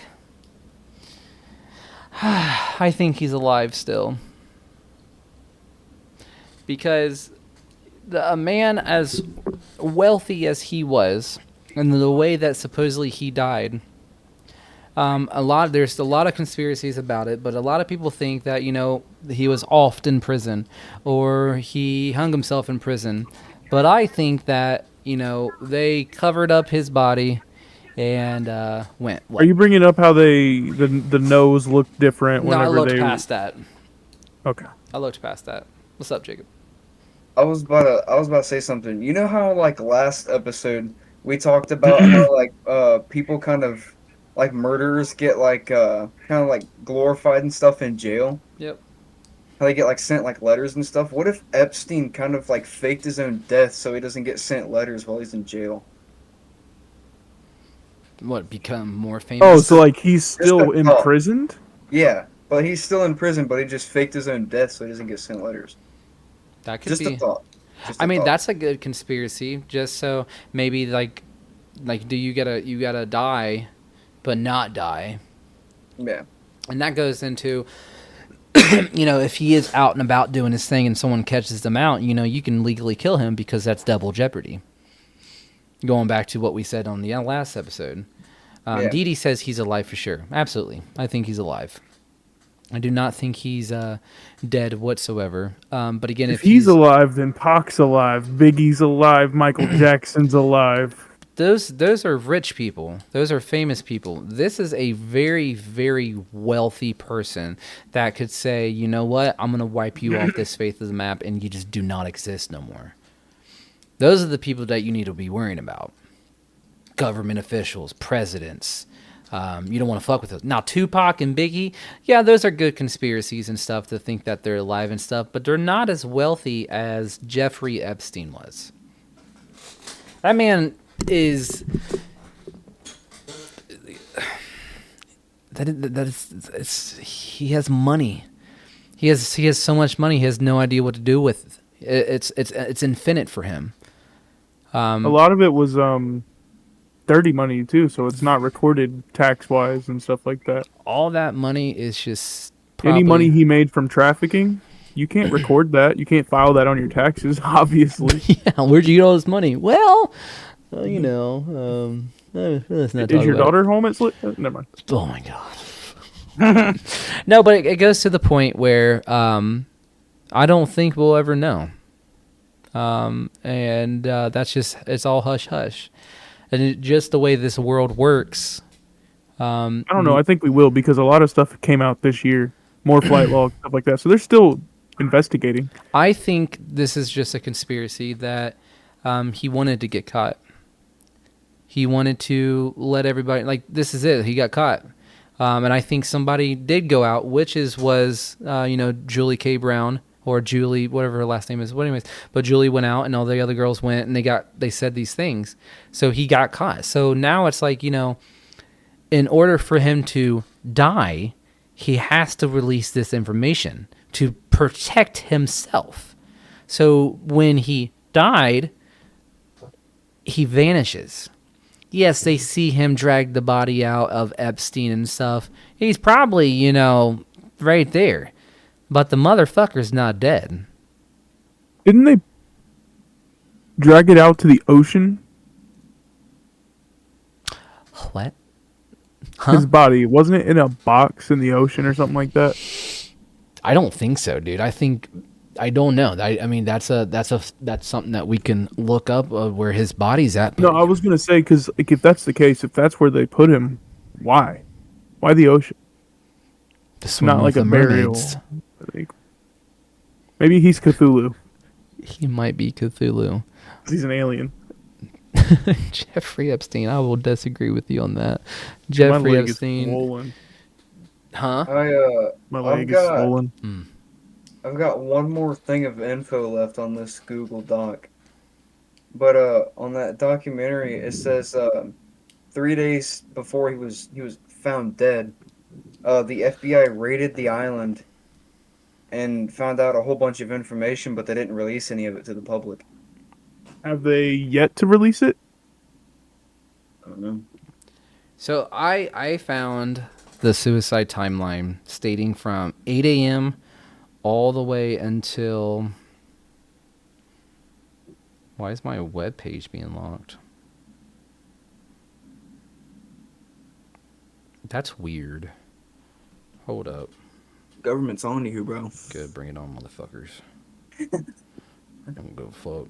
I think he's alive still. Because a man as wealthy as he was, and the way that supposedly he died, there's a lot of conspiracies about it, but a lot of people think that, you know, he was offed in prison or he hung himself in prison. But I think that, you know, they covered up his body and went. What? Are you bringing up how the nose looked different No, I whenever looked they? past that. Okay. I looked past that. What's up, Jacob? I was about to say something. You know how like last episode we talked about how like people kind of like murderers get like kind of like glorified and stuff in jail? Yep. How they get like sent like letters and stuff? What if Epstein kind of like faked his own death so he doesn't get sent letters while he's in jail? What, become more famous? Oh, so like he's still a thought. imprisoned? Yeah, but he's still in prison, but he just faked his own death so he doesn't get sent letters. That could Just be. a thought. Just a I mean, thought. that's a good conspiracy. Just so maybe like do you gotta die, but not die, Yeah. and that goes into, you know, if he is out and about doing his thing and someone catches him out, you know, you can legally kill him because that's double jeopardy. Going back to what we said on the last episode, Yeah. Dee Dee says he's alive for sure. Absolutely, I think he's alive. I do not think he's dead whatsoever. But again, If he's alive, then Pac's alive, Biggie's alive, Michael Jackson's alive. Those are rich people. Those are famous people. This is a very, very wealthy person that could say, you know what, I'm going to wipe you off this face of the map and you just do not exist no more. Those are the people that you need to be worrying about. Government officials, presidents. You don't want to fuck with those. Now, Tupac and Biggie, yeah, those are good conspiracies and stuff to think that they're alive and stuff, but they're not as wealthy as Jeffrey Epstein was. That man is... he has money. He has so much money. He has no idea what to do with it. It's infinite for him. A lot of it was dirty money too, so it's not recorded tax wise and stuff like that. All that money is just Any money he made from trafficking, you can't record that. You can't file that on your taxes, obviously. Yeah, where'd you get all this money? Well, you know, let's not talk Is your about daughter home? Never mind. it. Oh my god. No, but it goes to the point where I don't think we'll ever know. And that's just, it's all hush hush. And just the way this world works. I don't know. I think we will because a lot of stuff came out this year. More flight log, stuff like that. So they're still investigating. I think this is just a conspiracy that he wanted to get caught. He wanted to let everybody, like, this is it. He got caught. And I think somebody did go out, was Julie K. Brown or Julie, whatever her last name is. But anyways, but Julie went out and all the other girls went and they said these things. So he got caught. So now it's like, in order for him to die, he has to release this information to protect himself. So when he died, he vanishes. Yes, they see him drag the body out of Epstein and stuff. He's probably, right there. But the motherfucker's not dead. Didn't they drag it out to the ocean? What? His body, wasn't it in a box in the ocean or something like that? I don't think so, dude. I don't know. I mean, that's something that we can look up where his body's at. No, I was gonna say because if that's the case, if that's where they put him, why? Why the ocean? Not like a burial. Maybe he's Cthulhu. He might be Cthulhu. He's an alien. Jeffrey Epstein. I will disagree with you on that. Jeffrey My leg Epstein. is swollen. Huh? My leg is swollen. I've got one more thing of info left on this Google Doc. But on that documentary, it says 3 days before he was found dead, the FBI raided the island and found out a whole bunch of information, but they didn't release any of it to the public. Have they yet to release it? I don't know. So I found the suicide timeline stating from 8 a.m. all the way until... Why is my web page being locked? That's weird. Hold up. Government's on you, bro. Good, bring it on, motherfuckers. I don't give a fuck.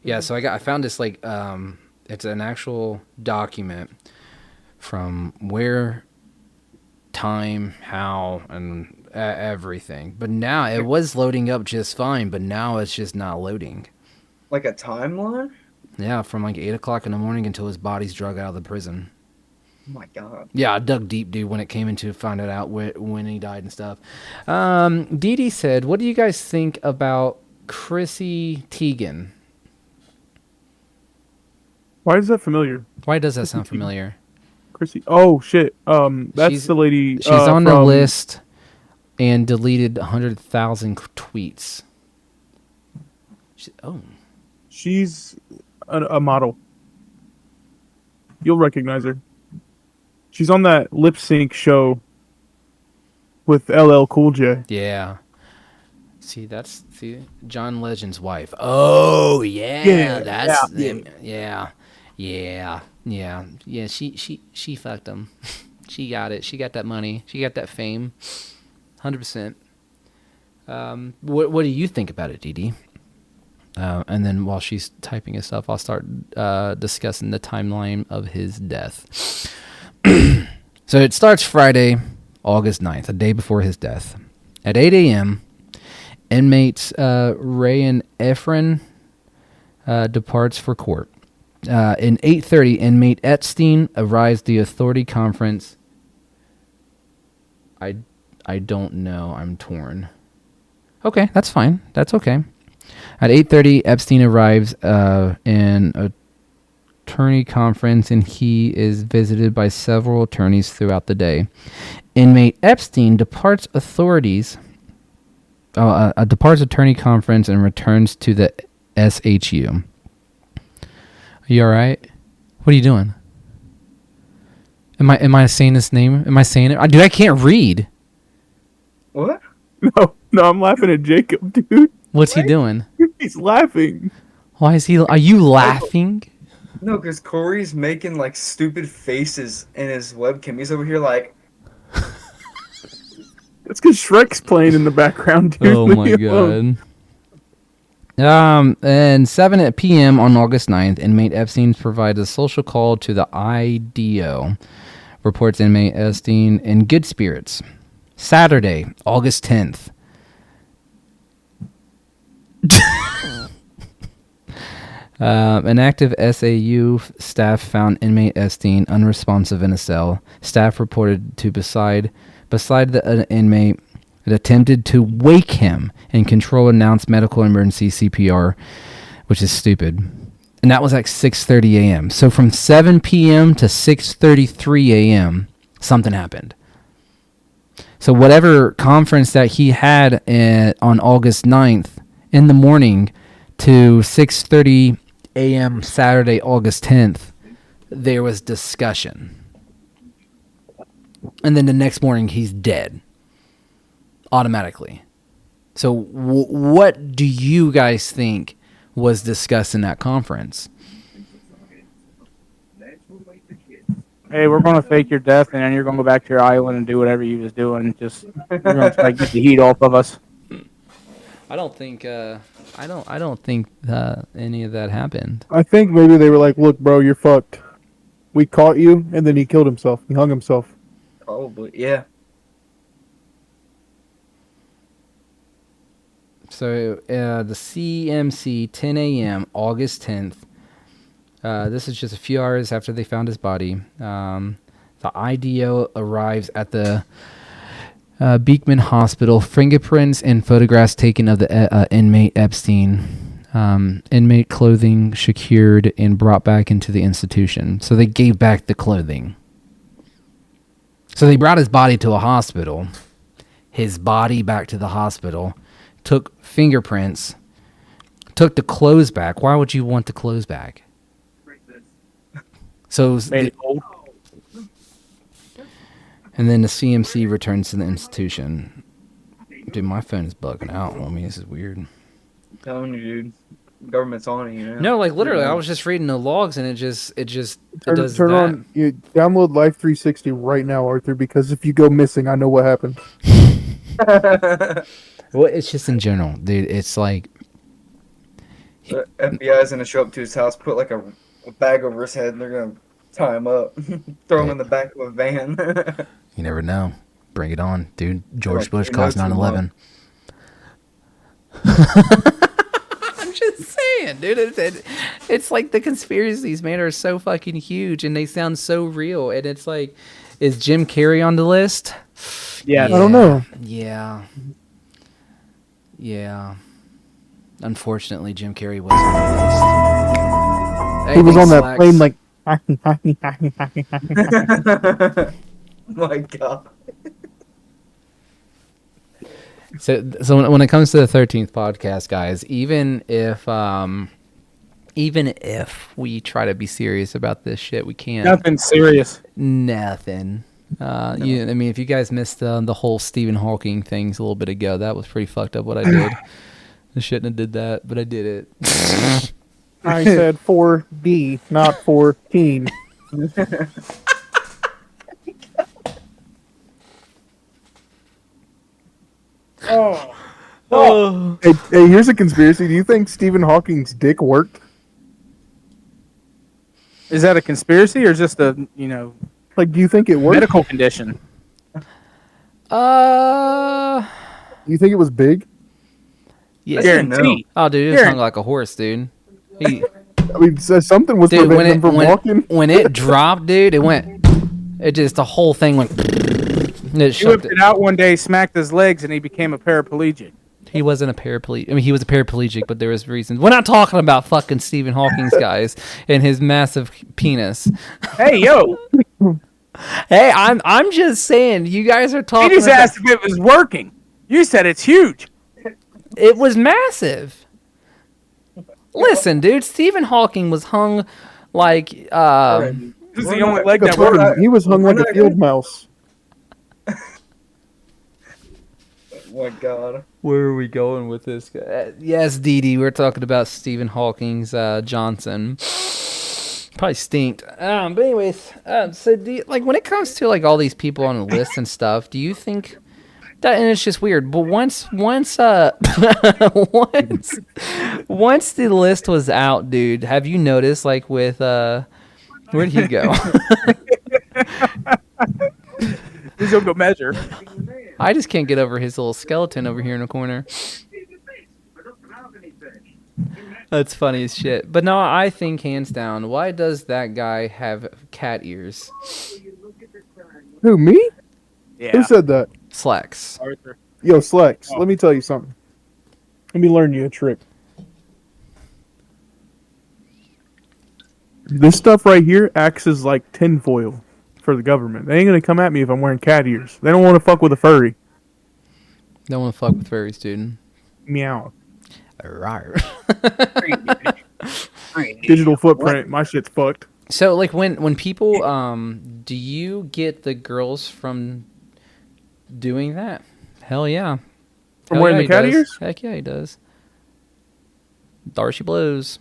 Yeah, so I found this it's an actual document from where, time, how, and everything. But now it was loading up just fine, but now it's just not loading. Like a timeline? Yeah, from 8 o'clock in the morning until his body's drug out of the prison. Oh my god. Yeah, I dug deep, dude, when it came into finding out when he died and stuff. Dee Dee said, what do you guys think about Chrissy Teigen? Why is that familiar? Why does that sound familiar? Chrissy. Oh shit. That's the lady. She's on the list and deleted 100,000 tweets. She's a model. You'll recognize her. She's on that lip sync show with LL Cool J. Yeah. See, John Legend's wife. Oh yeah, that's them. Yeah. She fucked him. She got it. She got that money. She got that fame. 100%. What do you think about it, Dee Dee? And then while she's typing his stuff, I'll start discussing the timeline of his death. So it starts Friday, August 9th, a day before his death. At 8 a.m., inmates Ray and Efren departs for court. In 8:30, inmate Epstein arrives at the authority conference. I don't know. I'm torn. Okay, that's fine. That's okay. At 8:30, Epstein arrives in a attorney conference, and he is visited by several attorneys throughout the day. Inmate Epstein departs attorney conference and returns to the SHU. Are you all right? What are you doing? Am I saying this name? Am I saying it? Dude, I can't read. What? No, I'm laughing at Jacob, dude. What's he doing? He's laughing. Why is he? Are you laughing? No, because Corey's making like stupid faces in his webcam. He's over here like, It's because Shrek's playing in the background, dude. Oh Leave my me alone. god. And 7 p.m. on August 9th, inmate Epstein provides a social call to the IDO. Reports inmate Epstein in good spirits. Saturday, August 10th. An active SAU staff found inmate Epstein unresponsive in a cell. Staff reported to beside the inmate. It attempted to wake him, and control announced medical emergency CPR, which is stupid. And that was at 6:30 a.m. So from 7 p.m. to 6:33 a.m., something happened. So whatever conference that he had on August 9th in the morning to 6:30 a.m. Saturday, August 10th, there was discussion. And then the next morning, he's dead. Automatically. So what do you guys think was discussed in that conference? Hey, we're gonna fake your death, and then you're gonna go back to your island and do whatever you was doing. Just you're gonna try to get the heat off of us. I don't think any of that happened. I think maybe they were like, "Look, bro, you're fucked. We caught you," and then he killed himself. He hung himself. probably, yeah. So the CMC, 10 a.m., August 10th. This is just a few hours after they found his body. The IDO arrives at the Beekman Hospital. Fingerprints and photographs taken of the inmate Epstein. Inmate clothing secured and brought back into the institution. So they gave back the clothing. So they brought his body to a hospital. His body back to the hospital. Took fingerprints. Took the clothes back. Why would you want the clothes back? So and then the CMC returns to the institution. Dude, my phone is bugging out on me. This is weird. I'm telling you, dude. Government's on it, you know? No, like literally, I was just reading the logs and it does Turn that. on. You download Life 360 right now, Arthur. Because if you go missing, I know what happened. Well, it's just in general, dude. It's like The FBI's gonna show up to his house, put like a bag over his head, and they're gonna tie him up, throw him in the back of a van. you never know. Bring it on, dude. George Like, Bush you know caused too 9/11. I'm just saying, dude. It's like the conspiracies, man, are so fucking huge and they sound so real. And it's like, is Jim Carrey on the list? Yeah. I don't know. Yeah. Unfortunately, Jim Carrey was on the list. He was on that Slacks. plane like. My God. So when it comes to the 13th podcast, guys, even if we try to be serious about this shit, we can't. Nothing serious. Nothing. I mean, if you guys missed the whole Stephen Hawking things a little bit ago, that was pretty fucked up what I did. I shouldn't have did that, but I did it. I said 4D, not 14. Oh. Hey, here's a conspiracy. Do you think Stephen Hawking's dick worked? Is that a conspiracy or just a Like, do you think it worked? medical condition? Do you think it was big? Yeah. Guaranteed. Oh, dude, it hung like a horse, dude. I mean, something was Dude, preventing him from walking. when it dropped, dude, the whole thing went. It He shook whipped it out one day, smacked his legs, and he became a paraplegic. He wasn't a paraplegic. I mean, he was a paraplegic, but there was reasons. We're not talking about fucking Stephen Hawking's guys and his massive penis. Hey, yo. Hey, I'm just saying. You guys are He talking. just asked if it was working. You said it's huge. It was massive. Listen, dude. Stephen Hawking was hung like. This is the only leg that worked. He was hung like a field mouse. Oh my god. Where are we going with this guy? Yes, Dee Dee, we're talking about Stephen Hawking's Johnson. Probably stinked. But anyways, so like when it comes to like all these people on the list and stuff, do you think that? And it's just weird. But once once the list was out, dude, have you noticed like with where'd he go? He's going to go measure. I just can't get over his little skeleton over here in the corner. That's funny as shit. But no, I think hands down, why does that guy have cat ears? Who, me? Yeah. Who said that? Slacks. Arthur. Yo, Slex, let me tell you something. Let me learn you a trick. This stuff right here acts as like tinfoil for the government. They ain't gonna come at me if I'm wearing cat ears. They don't want to fuck with a furry. Don't want to fuck with furries, dude. Meow. Rawr. Digital footprint. My shit's fucked. So, like, when people, do you get the girls from doing that? Hell yeah. From Hell wearing yeah, the cat he does. ears? Heck yeah, he does. Darcy blows.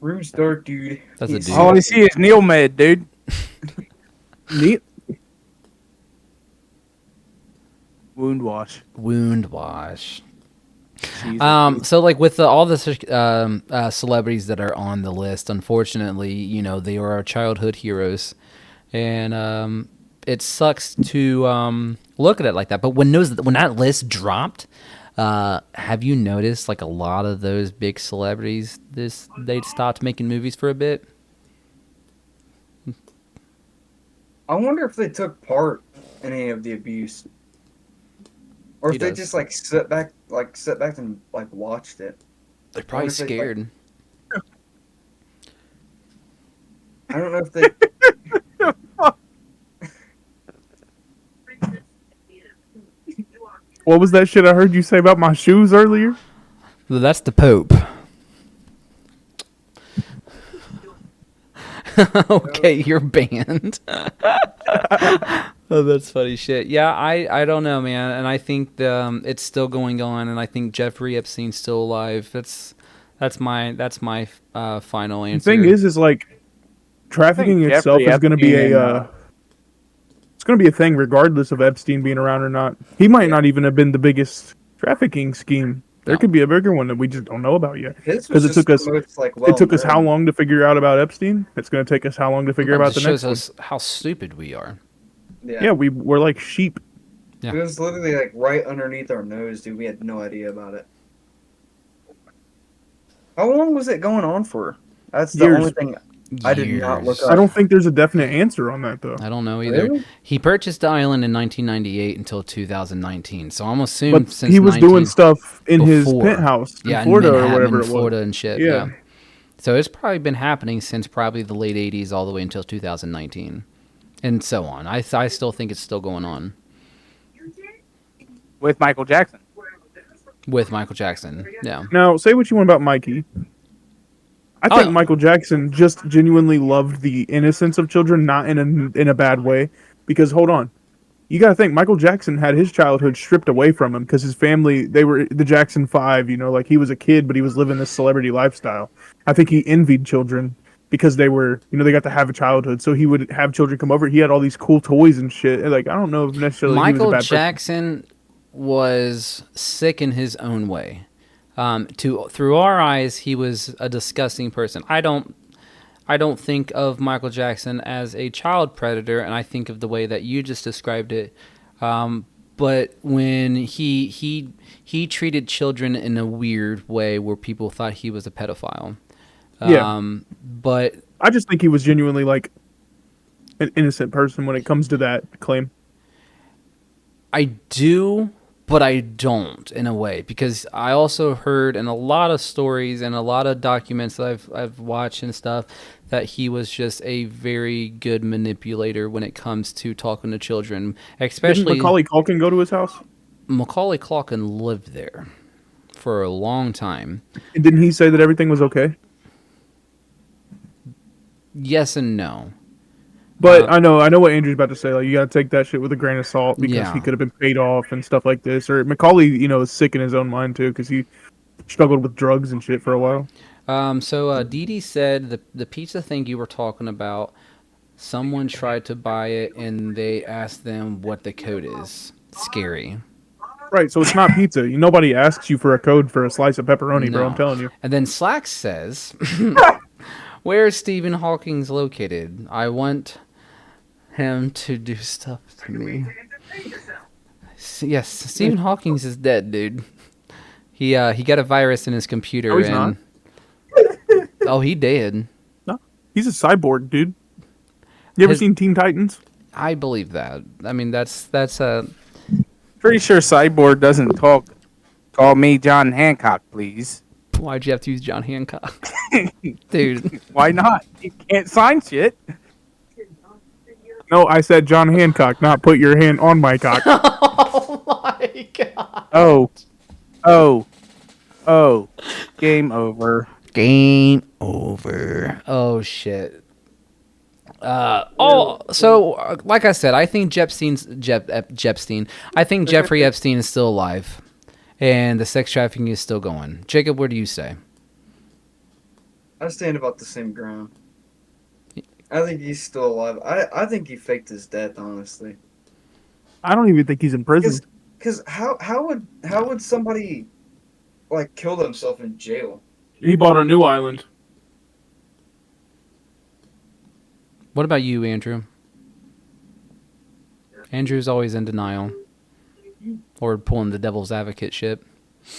Room's dark, dude. That's a He's- dude. All I see is Neil Med, dude. Neat. Wound wash. Wound wash. Jesus. So like with all the celebrities that are on the list, unfortunately, you know, they are our childhood heroes, and it sucks to look at it like that. But when that list dropped, have you noticed like a lot of those big celebrities they stopped making movies for a bit? I wonder if they took part in any of the abuse, or He if they does. just like sat back and like watched it. They're probably if they, like- scared. I don't know if they. What was that shit I heard you say about my shoes earlier? Well, that's the Pope. Okay, you're banned. Oh, that's funny shit. Yeah, I don't know, man, and I think it's still going on, and I think Jeffrey Epstein's still alive. That's my final The answer. thing is like trafficking think itself Jeffrey is going to be Epstein, it's going to be a thing regardless of Epstein being around or not. He might not even have been the biggest trafficking scheme. There No. could be a bigger one that we just don't know about yet. His 'Cause was it took just us- the most, like, It took us how well-known. long to figure out about Epstein? It's going to take us how long to figure That about the just next shows one? us how stupid we are. Yeah, we're like sheep. Yeah. It was literally like right underneath our nose, dude. We had no idea about it. How long was it going on for? That's the Years. only thing I did not look Years. up. I don't think there's a definite answer on that though. I don't know either. Really? He purchased the island in 1998 until 2019. So I'm assuming But since he was 19 doing stuff in his before. penthouse in yeah, Florida in or Manhattan, whatever in it was. Florida and shit. Yeah. Yeah. So it's probably been happening since probably the late 80s all the way until 2019, and so on. I still think it's still going on With Michael Jackson. with Michael Jackson. Yeah. Now, say what you want about Mikey. I think Oh. Michael Jackson just genuinely loved the innocence of children, not in a bad way. Because hold on, you got to think Michael Jackson had his childhood stripped away from him because his family, they were the Jackson 5. You know, like he was a kid, but he was living this celebrity lifestyle. I think he envied children because they were, you know, they got to have a childhood. So he would have children come over. He had all these cool toys and shit. Like I don't know if necessarily he was a Michael bad person. Jackson was sick in his own way. Through our eyes, he was a disgusting person. I don't think of Michael Jackson as a child predator, and I think of the way that you just described it. But when he treated children in a weird way, where people thought he was a pedophile. Yeah. But I just think he was genuinely like an innocent person when it comes to that claim. I do but I don't in a way, because I also heard in a lot of stories and a lot of documents that I've watched and stuff that he was just a very good manipulator when it comes to talking to children, especially Didn't Macaulay Culkin go to his house? Macaulay Culkin lived there for a long time. And didn't he say that everything was okay? Yes and no. But I know what Andrew's about to say. Like, you got to take that shit with a grain of salt because Yeah. he could have been paid off and stuff like this. Or Macaulay, is sick in his own mind too because he struggled with drugs and shit for a while. So Dee Dee said the pizza thing you were talking about, someone tried to buy it and they asked them what the code is. Scary. Right, so it's not pizza. Nobody asks you for a code for a slice of pepperoni, bro. No. I'm telling you. And then Slack says, where is Stephen Hawking's located? I want him to do stuff to me. Yes, Stephen Hawking's is dead, dude. He got a virus in his computer. No, he's not. Oh, he did. No, he's a cyborg, dude. You ever seen Teen Titans? I believe that. I mean, that's Pretty sure Cyborg doesn't talk. Call me John Hancock, please. why'd you have to use John Hancock, dude? Why not? You can't sign shit. No, I said John Hancock, not put your hand on my cock. Oh my god. Oh. Game over. Game over. Oh shit. Like I said, I think Epstein. I think Jeffrey Epstein is still alive, and the sex trafficking is still going. Jacob, what do you say? I stand about the same ground. I think he's still alive. I think he faked his death, honestly. I don't even think he's in prison. Because how would somebody like kill themselves in jail? He bought a new island. What about you, Andrew? Andrew's always in denial, or pulling the devil's advocate shit.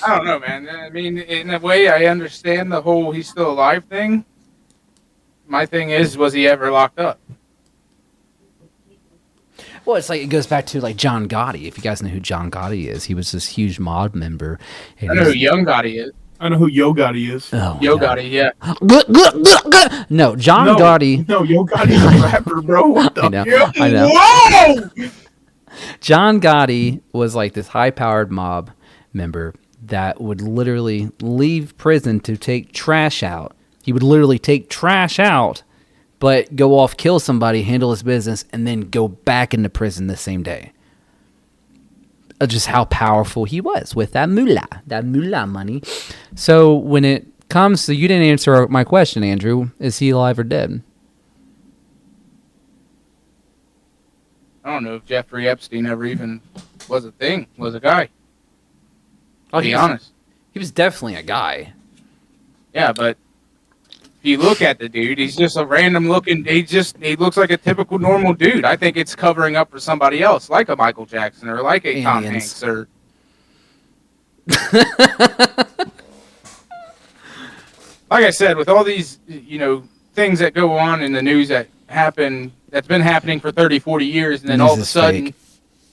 I don't know, man. I mean, in a way, I understand the whole he's still alive thing. My thing is, was he ever locked up? Well, it's like it goes back to like John Gotti. If you guys know who John Gotti is, he was this huge mob member. I know who Young Gotti is. I know who Yo Gotti is. Oh, Yo no. Gotti, yeah. No, John Gotti. No, Yo Gotti's a rapper, bro. What the I know. Whoa! John Gotti was like this high-powered mob member that would literally leave prison to take trash out. He would literally take trash out, but go off, kill somebody, handle his business, and then go back into prison the same day. Just how powerful he was with that moolah money. So when it comes to, you didn't answer my question, Andrew. Is he alive or dead? I don't know if Jeffrey Epstein ever even was a thing, was a guy. To be honest. He was definitely a guy. Yeah, but if you look at the dude, he's just a random looking, he looks like a typical normal dude. I think it's covering up for somebody else, like a Michael Jackson or like a Tom Aliens. Hanks or... Like I said, with all these, things that go on in the news that's been happening for 30, 40 years, and then News all of a is sudden fake.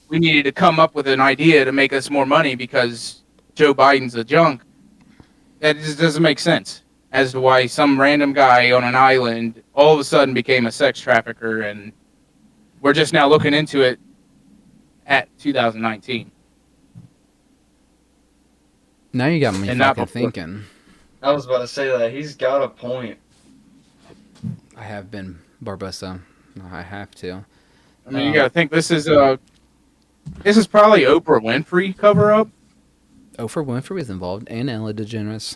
we needed to come up with an idea to make us more money because Joe Biden's a junk. That just doesn't make sense as to why some random guy on an island all of a sudden became a sex trafficker, and we're just now looking into it at 2019. Now you got me And not fucking before. thinking. I was about to say that. He's got a point. I have been Barbosa. I have to. I mean, you got to think this is probably Oprah Winfrey cover up. Oprah Winfrey was involved, and Ellen DeGeneres.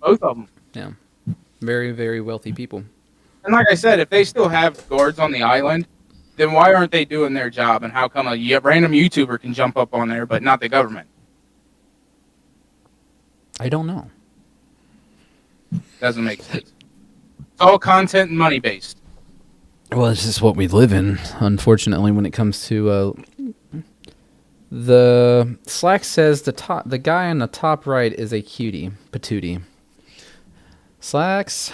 Both of them. Yeah, very, very wealthy people. And like I said, if they still have guards on the island, then why aren't they doing their job? And how come a random YouTuber can jump up on there, but not the government? I don't know. Doesn't make sense. It's all content and money based. Well, it's just what we live in, unfortunately, when it comes to the Slack says the guy on the top right is a cutie patootie. Slacks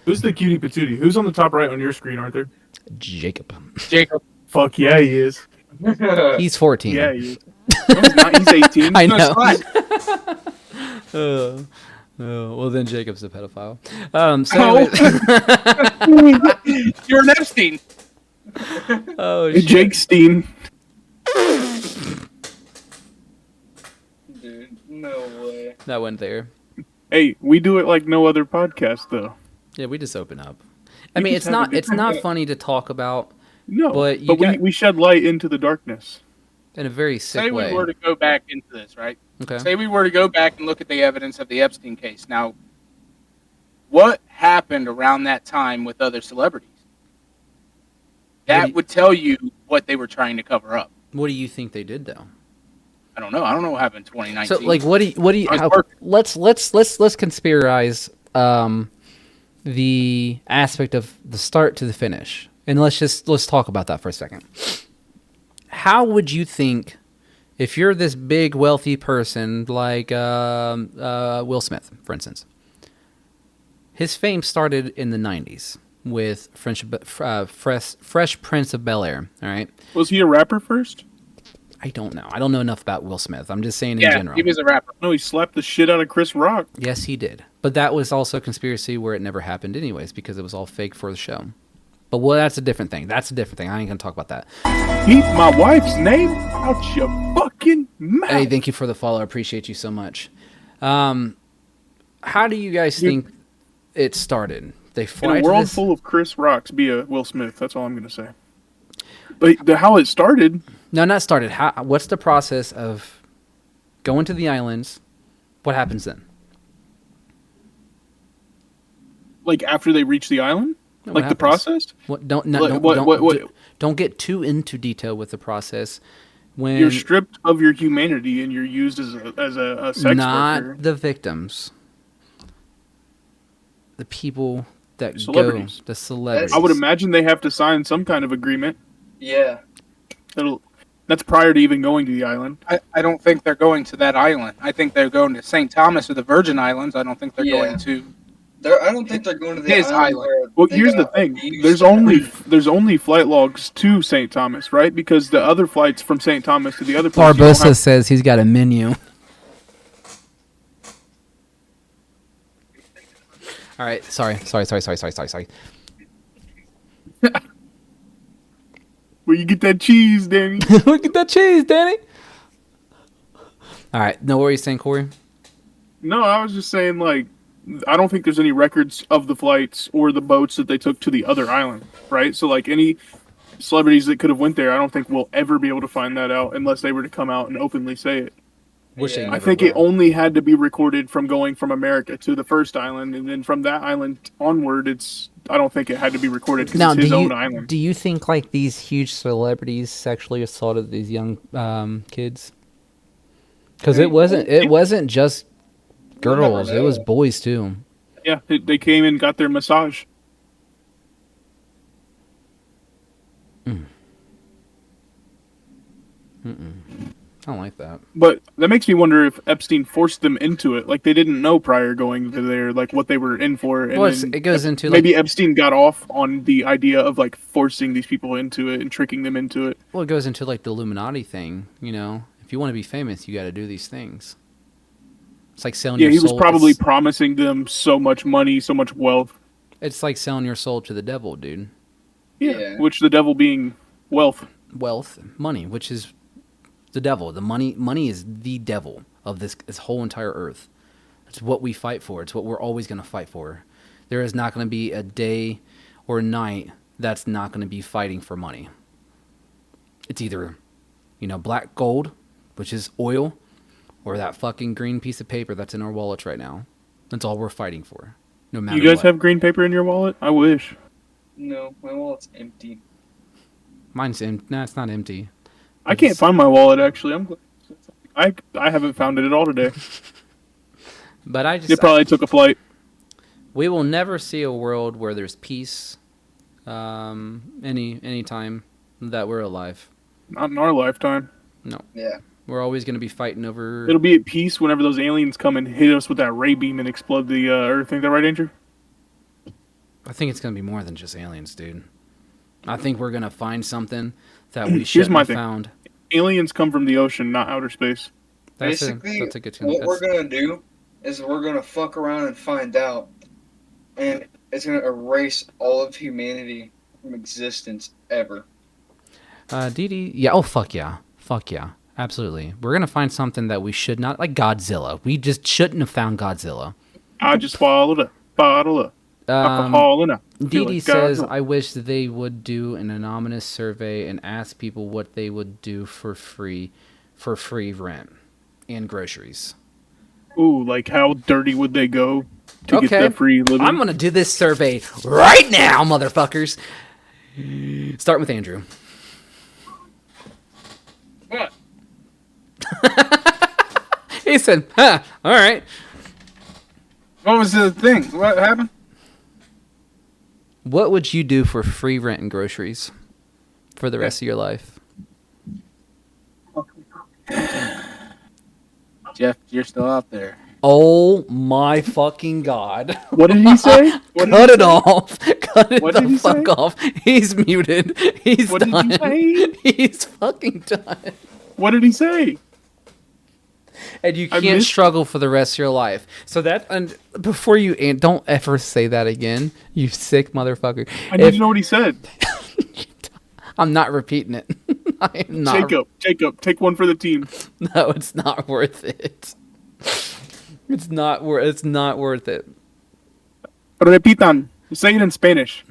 Who's the cutie patootie? Who's on the top right on your screen, Arthur? Jacob. Jacob. Fuck yeah, he is. He's 14. Yeah, he is. No, he's not. He's 18. I No, know. it's fine. Well, then Jacob's a pedophile. You're an Epstein. Oh, Hey, shit. Jake Steen. Dude, no way. That went there. Hey, we do it like no other podcast, though. Yeah, we just open up. I mean, just it's have not a it's not funny to talk about No, But but, you got- we shed light into the darkness. in a very sick Say way. we were to go back into this, right? Okay. Say we were to go back and look at the evidence of the Epstein case. Now, what happened around that time with other celebrities? That would tell you what they were trying to cover up. What do you think they did though? I don't know. I don't know what happened in 2019. So like what do you I was how, working. let's conspirize the aspect of the start to the finish. And let's talk about that for a second. How would you think if you're this big wealthy person like Will Smith, for instance? His fame started in the 90s with Fresh Prince of Bel-Air, all right? Was he a rapper first? I don't know. I don't know enough about Will Smith. I'm just saying in Yeah, general. he was a rapper. No, he slapped the shit out of Chris Rock. Yes, he did. But that was also a conspiracy where it never happened anyways because it was all fake for the show. But well, that's a different thing. I ain't going to talk about that. Keep my wife's name out your fucking mouth. Hey, thank you for the follow. I appreciate you so much. How do you guys think it started? They In fly a to world this... full of Chris Rocks, be a Will Smith. That's all I'm going to say. But how it started, No, not started. What's the process of going to the islands? What happens then? like after they reach the island, No, like what the happens? process. What, don't don't get too into detail with the process. When You're stripped of your humanity and you're used as a sex not worker. the victims, the people that Celebrities. go, the celebrities. I would imagine they have to sign some kind of agreement. Yeah. That's prior to even going to the island. I don't think they're going to that island. I think they're going to St. Thomas or the Virgin Islands. I don't think they're Yeah. going to. I don't think they're going to the His island. island. Where Well, they here's the got thing. abused There's only flight logs to St. Thomas, right? Because the other flights from St. Thomas to the other place, you don't Barbosa have- says he's got a menu. All right, sorry. where you get that cheese, Danny. Look at that cheese, Danny. All right, no worries, saying Corey. No, I was just saying, like, I don't think there's any records of the flights or the boats that they took to the other island, right? So, like, any celebrities that could have went there, I don't think we'll ever be able to find that out unless they were to come out and openly say it. Wish they Yeah. I never think will. it only had to be recorded from going from America to the first island, and then from that island onward, I don't think it had to be recorded because Now, it's his own island. do you think like these huge celebrities sexually assaulted these young kids? Because it wasn't just We'll never girls; it was know. boys too. Yeah, they came and got their massage. I don't like that. But that makes me wonder if Epstein forced them into it. Like, they didn't know prior going to there, like, what they were in for. And Well, then it goes into maybe like, Epstein got off on the idea of, like, forcing these people into it and tricking them into it. well, it goes into like the Illuminati thing. You know, if you want to be famous, you got to do these things. It's like selling Yeah, your he was soul. probably promising them so much money, so much wealth. It's like selling your soul to the devil, dude. Yeah. Which the devil being wealth. Wealth, money, which is the devil. The money is the devil of this whole entire earth. It's what we fight for. It's what we're always going to fight for. There is not going to be a day or a night that's not going to be fighting for money. It's either, black gold, which is oil, or that fucking green piece of paper that's in our wallets right now. That's all we're fighting for. No matter You guys what. have green paper in your wallet? I wish. No, my wallet's empty. Mine's empty. Nah, it's not empty. I can't find my wallet, actually. I haven't found it at all today. But I It just probably took a flight. we will never see a world where there's peace any time that we're alive. Not in our lifetime. No. Yeah. We're always going to be fighting over It'll be at peace whenever those aliens come and hit us with that ray beam and explode the Earth. Ain't that right, Andrew? I think it's going to be more than just aliens, dude. I think we're going to find something that we Here's shouldn't my have thing. found. aliens come from the ocean, not outer space. Basically, that's a good what we're that's- gonna do is we're gonna fuck around and find out, and it's gonna erase all of humanity from existence ever. Dee Dee, yeah. Oh fuck yeah, absolutely. We're gonna find something that we should not, like Godzilla. We just shouldn't have found Godzilla. I just swallowed a bottle of alcohol and I Dee feel Dee like says, Godzilla. I wish they would do an anonymous survey and ask people what they would do for free rent and groceries. Ooh, like how dirty would they go to get Okay, their free living? I'm gonna do this survey right now, motherfuckers. Start with Andrew. What? He said, all right. What was the thing? What happened? What would you do for free rent and groceries for the rest of your life? Jeff, you're still out there. Oh my fucking god. What did he say? Cut it off. Cut it What the did he fuck say? off. He's muted. He's What did done. you say? He's fucking done. What did he say? And you I can't missed- struggle for the rest of your life. So that, and before you, and don't ever say that again, you sick motherfucker. I need to know what he said. I'm not repeating it. I am not. Jacob, take one for the team. No, it's not worth it. It's not worth it. Repitan. Say it in Spanish.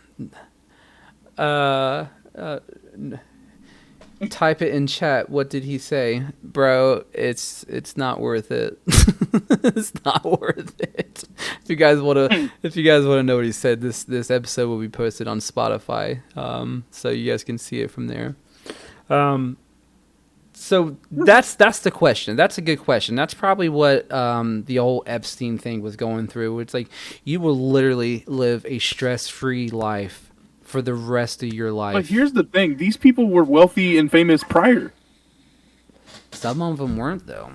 Type it in chat. What did he say, bro? It's not worth it. It's not worth it. If you guys want to know what he said, this episode will be posted on Spotify, so you guys can see it from there. So that's the question. That's a good question. That's probably what the old Epstein thing was going through. It's like you will literally live a stress-free life for the rest of your life. But here's the thing: these people were wealthy and famous prior. Some of them weren't, though.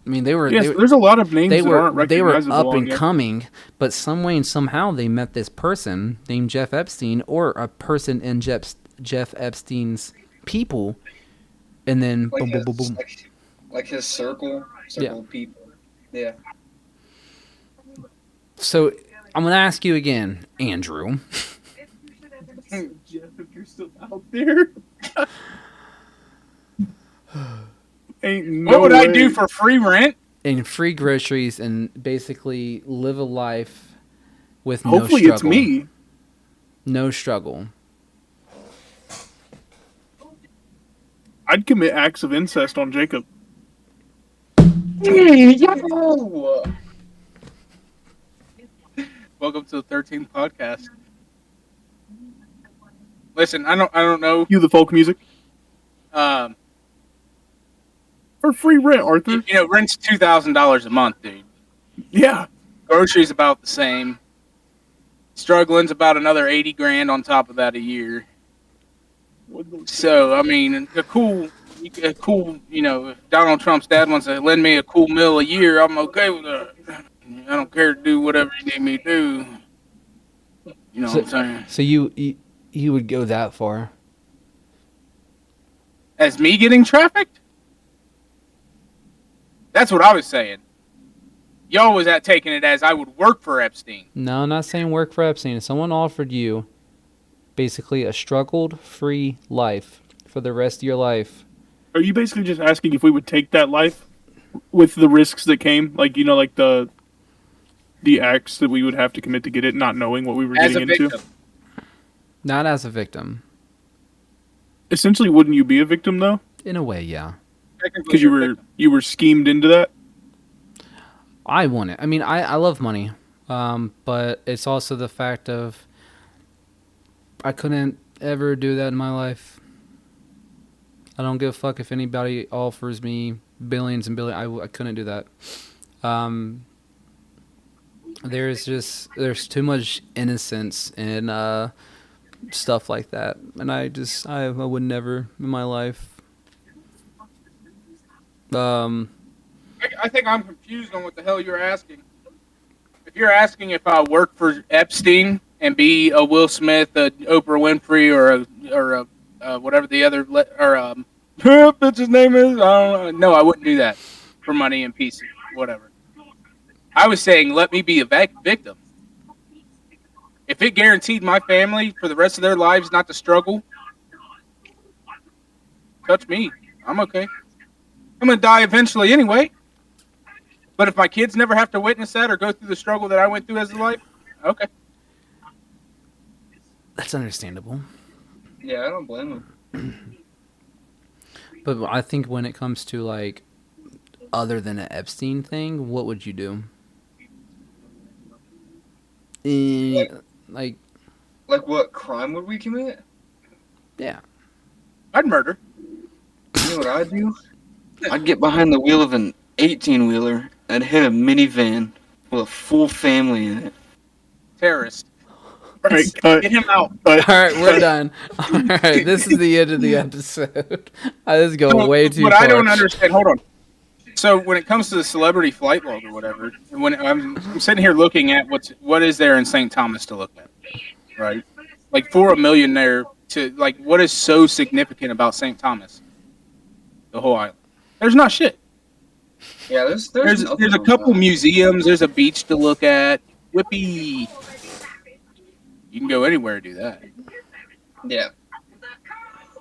I mean, they were. Yes, they, there's a lot of names they that were aren't they were recognizable up and yet. coming, but some way and somehow they met this person named Jeff Epstein, or a person in Jeff Epstein's people, and then boom, boom, boom, boom. Like his circle of people. Yeah. So I'm gonna ask you again, Andrew. Jeff, if you're still out there, ain't no What would I way. do for free rent? And free groceries and basically live a life with Hopefully, no it's struggle. me. No struggle. I'd commit acts of incest on Jacob. Yo! Welcome to the 13th podcast. Listen, I don't know. You the folk music Um, for free rent, Arthur. you know, rent's $2,000 a month, dude. Yeah. Groceries about the same. Struggling's about another 80 grand on top of that a year. So I mean, a cool, you know, if Donald Trump's dad wants to lend me a cool $1 a year, I'm okay with that. I don't care to do whatever you need me to do. You know what I'm saying? So you would go that far? As me getting trafficked? That's what I was saying. Y'all was at taking it as I would work for Epstein. No, I'm not saying work for Epstein. If someone offered you basically a struggled-free life for the rest of your life. Are you basically just asking if we would take that life with the risks that came, like like the acts that we would have to commit to get it, not knowing what we were As a getting into? victim. Not as a victim. Essentially, wouldn't you be a victim though? In a way, yeah. Technically, Because you're a victim. you were schemed into that. I want it. I mean, I love money, but it's also the fact of I couldn't ever do that in my life. I don't give a fuck if anybody offers me billions and billions. I couldn't do that. There's too much innocence in stuff like that, and I would never in my life. I think I'm confused on what the hell you're asking. If you're asking if I work for Epstein and be a Will Smith, a Oprah Winfrey, or a whatever the other Bitch, his name is. I don't know. No, I wouldn't do that for money and peace, whatever. I was saying, let me be a victim. If it guaranteed my family for the rest of their lives not to struggle, touch me. I'm okay. I'm gonna die eventually anyway. But if my kids never have to witness that or go through the struggle that I went through as a life, okay. That's understandable. Yeah, I don't blame him. But I think when it comes to like other than an Epstein thing, what would you do? Like Like, what crime would we commit? yeah. I'd murder. You know what I'd do? I'd get behind the wheel of an 18-wheeler and hit a minivan with a full family in it. Terrorist. Right, cut. Get him out. All right, we're done. All right, this is the end of the episode. This is going way too But far. I don't understand. Hold on. So when it comes to the celebrity flight log or whatever, when I'm sitting here looking at what is there in St. Thomas to look at, right? Like for a millionaire to like, what is so significant about St. Thomas, the whole island? There's not shit. Yeah, there's a couple museums. There's a beach to look at. Whippy. You can go anywhere to do that. Yeah.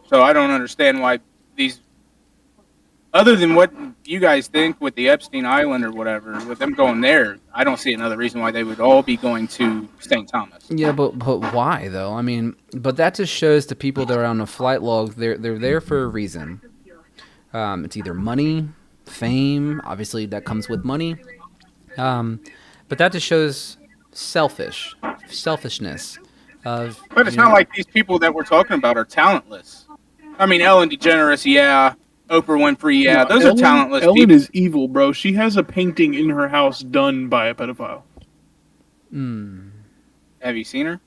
So I don't understand why these, other than what you guys think with the Epstein Island or whatever, with them going there, I don't see another reason why they would all be going to St. Thomas. Yeah, but why though? I mean, but that just shows the people that are on the flight log they're there for a reason. It's either money, fame. Obviously, that comes with money. But that just shows selfishness. But it's not like these people that we're talking about are talentless. I mean, Ellen DeGeneres, yeah. Oprah Winfrey, yeah. Those are talentless Ellen people. is evil, bro. She has a painting in her house done by a pedophile. Have you seen her?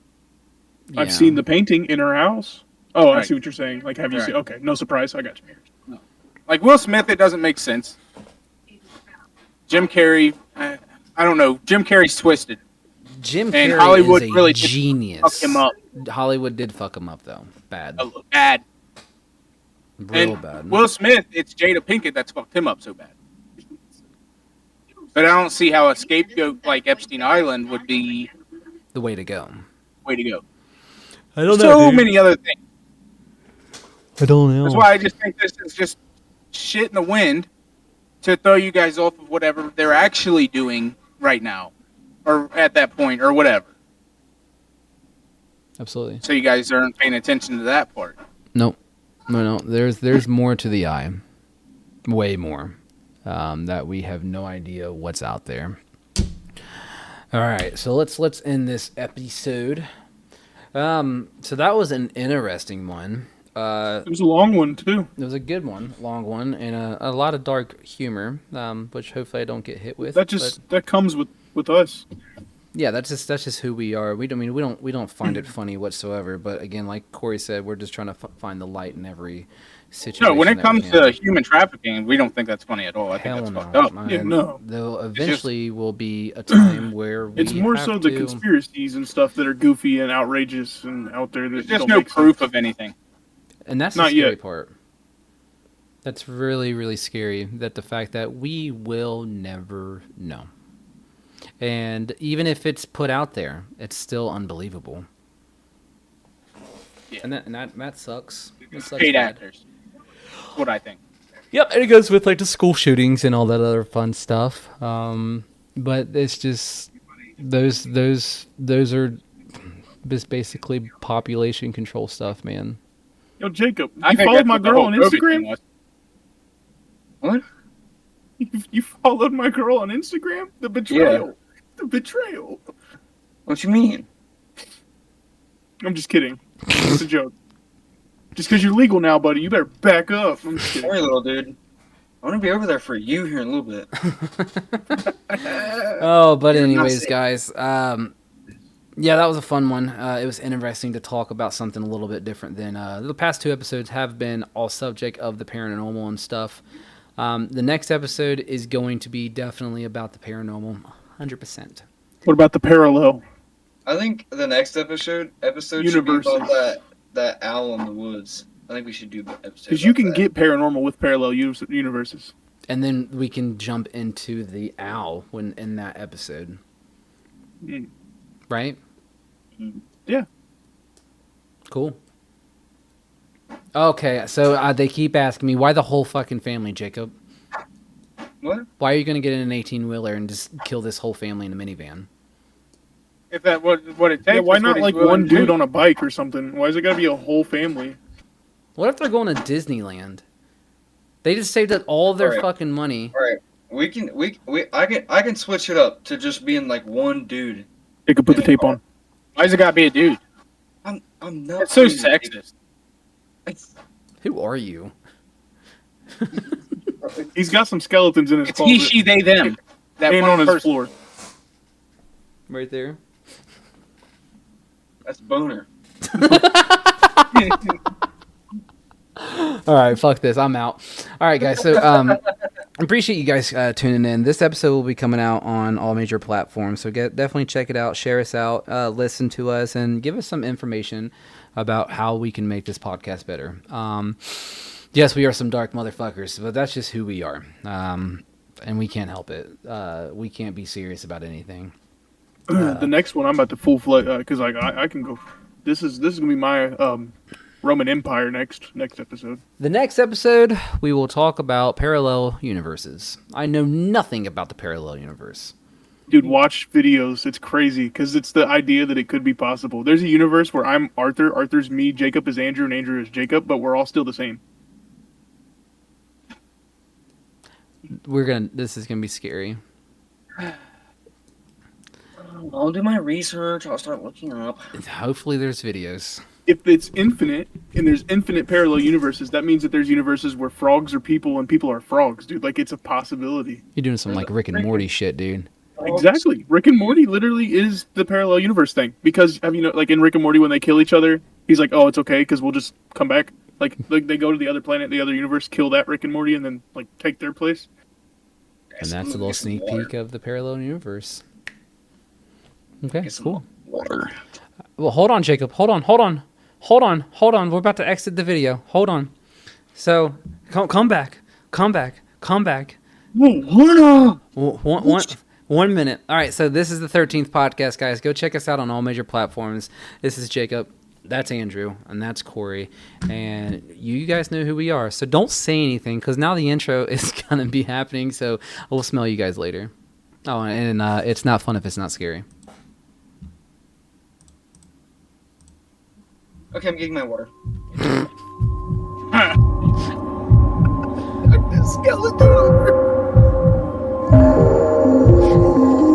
Yeah. I've seen the painting in her house. Oh, I Right. see what you're saying. Like, have you Right. seen? Okay, no surprise. I got you. Like Will Smith, it doesn't make sense. Jim Carrey, I don't know. Jim Carrey's twisted. Jim And Carrey Hollywood is a really did genius. fuck him up. Hollywood did fuck him up though, bad, Bad. real And bad. Will Smith, it's Jada Pinkett that's fucked him up so bad. But I don't see how a scapegoat like Epstein Island would be The way to go. way to go. I don't know. So dude. many other things. I don't know. That's why I just think this is just shit in the wind to throw you guys off of whatever they're actually doing right now, or at that point, or whatever. Absolutely. So you guys aren't paying attention to that part. No. There's more to the eye, way more, that we have no idea what's out there. All right, so let's end this episode. So that was an interesting one. It was a long one too. It was a good one, long one, and a lot of dark humor, which hopefully I don't get hit with. That comes with us. Yeah, that's just who we are. We don't find it funny whatsoever. But again, like Corey said, we're just trying to find the light in every situation. No, when it that we comes can. to human trafficking, we don't think that's funny at all. I think Hell that's no. fucked up. Yeah, no. Though eventually will be a time where we It's more have so the to- conspiracies and stuff that are goofy and outrageous and out there that There's just don't no make proof sense. of anything. And that's Not the scary yet. part. That's really, really scary. That the fact that we will never know. And even if it's put out there, it's still unbelievable. Yeah. And that sucks. That sucks Paid bad. actors. That's what I think. Yep, and it goes with like the school shootings and all that other fun stuff. But it's just those are just basically population control stuff, man. Yo, Jacob, I you think followed that's my what the girl whole on COVID thing Instagram? was. What? You followed my girl on Instagram? The betrayal. Yeah. The betrayal. What you mean? I'm just kidding. It's a joke. Just because you're legal now, buddy, you better back up. I'm just kidding. Sorry, little dude. I want to be over there for you here in a little bit. Oh, but You're not anyways, safe. guys, yeah, that was a fun one. It was interesting to talk about something a little bit different than the past two episodes have been all subject of the paranormal and stuff. The next episode is going to be definitely about the paranormal, 100%. What about the parallel? I think the next episode should be Universes. about that owl in the woods. I think we should do an episode. Because you about can that. get paranormal with parallel universes. And then we can jump into the owl when in that episode. Mm. Right? Yeah. Cool. Okay, so they keep asking me, why the whole fucking family, Jacob? What? Why are you going to get in an 18-wheeler and just kill this whole family in a minivan? If that what it takes. Yeah, why is not what he's like willing one to do. dude on a bike or something? Why is it gotta be a whole family? What if they're going to Disneyland? They just saved up all their Alright. fucking money. All right, I can switch it up to just being like one dude. They could put the tape on. Why's it gotta be a dude? I'm not. It's so being- sexist. Who are you? He's got some skeletons in his It's he, closet she, they, them. That and one on his person. floor. Right there. That's boner. All right, fuck this. I'm out. All right, guys. So, appreciate you guys tuning in. This episode will be coming out on all major platforms. So, definitely check it out, share us out, listen to us, and give us some information about how we can make this podcast better. Yes, we are some dark motherfuckers, but that's just who we are, and we can't help it. We can't be serious about anything. The next one I'm about to full fledged because like I can go. This is gonna be my Roman Empire next episode. The next episode, we will talk about parallel universes. I know nothing about the parallel universe. Dude, watch videos. It's crazy because it's the idea that it could be possible. There's a universe where I'm Arthur, Arthur's me, Jacob is Andrew, and Andrew is Jacob, but we're all still the same. This is gonna be scary. I'll do my research. I'll start looking up. Hopefully there's videos. If it's infinite and there's infinite parallel universes, that means that there's universes where frogs are people and people are frogs, dude. Like it's a possibility. You're doing some like Rick and Morty shit, dude. Exactly. Rick and Morty literally is the parallel universe thing. Because have you know, like in Rick and Morty, when they kill each other, he's like, "Oh, it's okay, because we'll just come back." Like they go to the other planet, the other universe, kill that Rick and Morty, and then like take their place. And that's a little sneak peek of the parallel universe. Okay, cool. Water. Well, hold on, Jacob. Hold on. We're about to exit the video. Hold on. So, come back. One minute. All right, so this is the 13th podcast, guys. Go check us out on all major platforms. This is Jacob. That's Andrew. And that's Corey. And you guys know who we are. So don't say anything, because now the intro is going to be happening. So we'll smell you guys later. Oh, and it's not fun if it's not scary. Okay, I'm getting my water.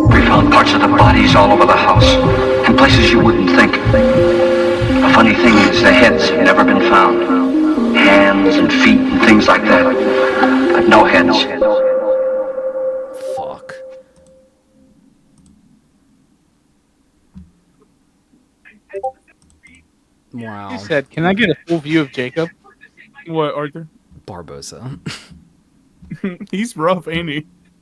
We found parts of the bodies all over the house, in places you wouldn't think. The funny thing is, the heads have never been found. Hands and feet and things like that. But no heads. Fuck. Wow. He said, "Can I get a full view of Jacob?" What, Arthur? Barbosa. He's rough, ain't he?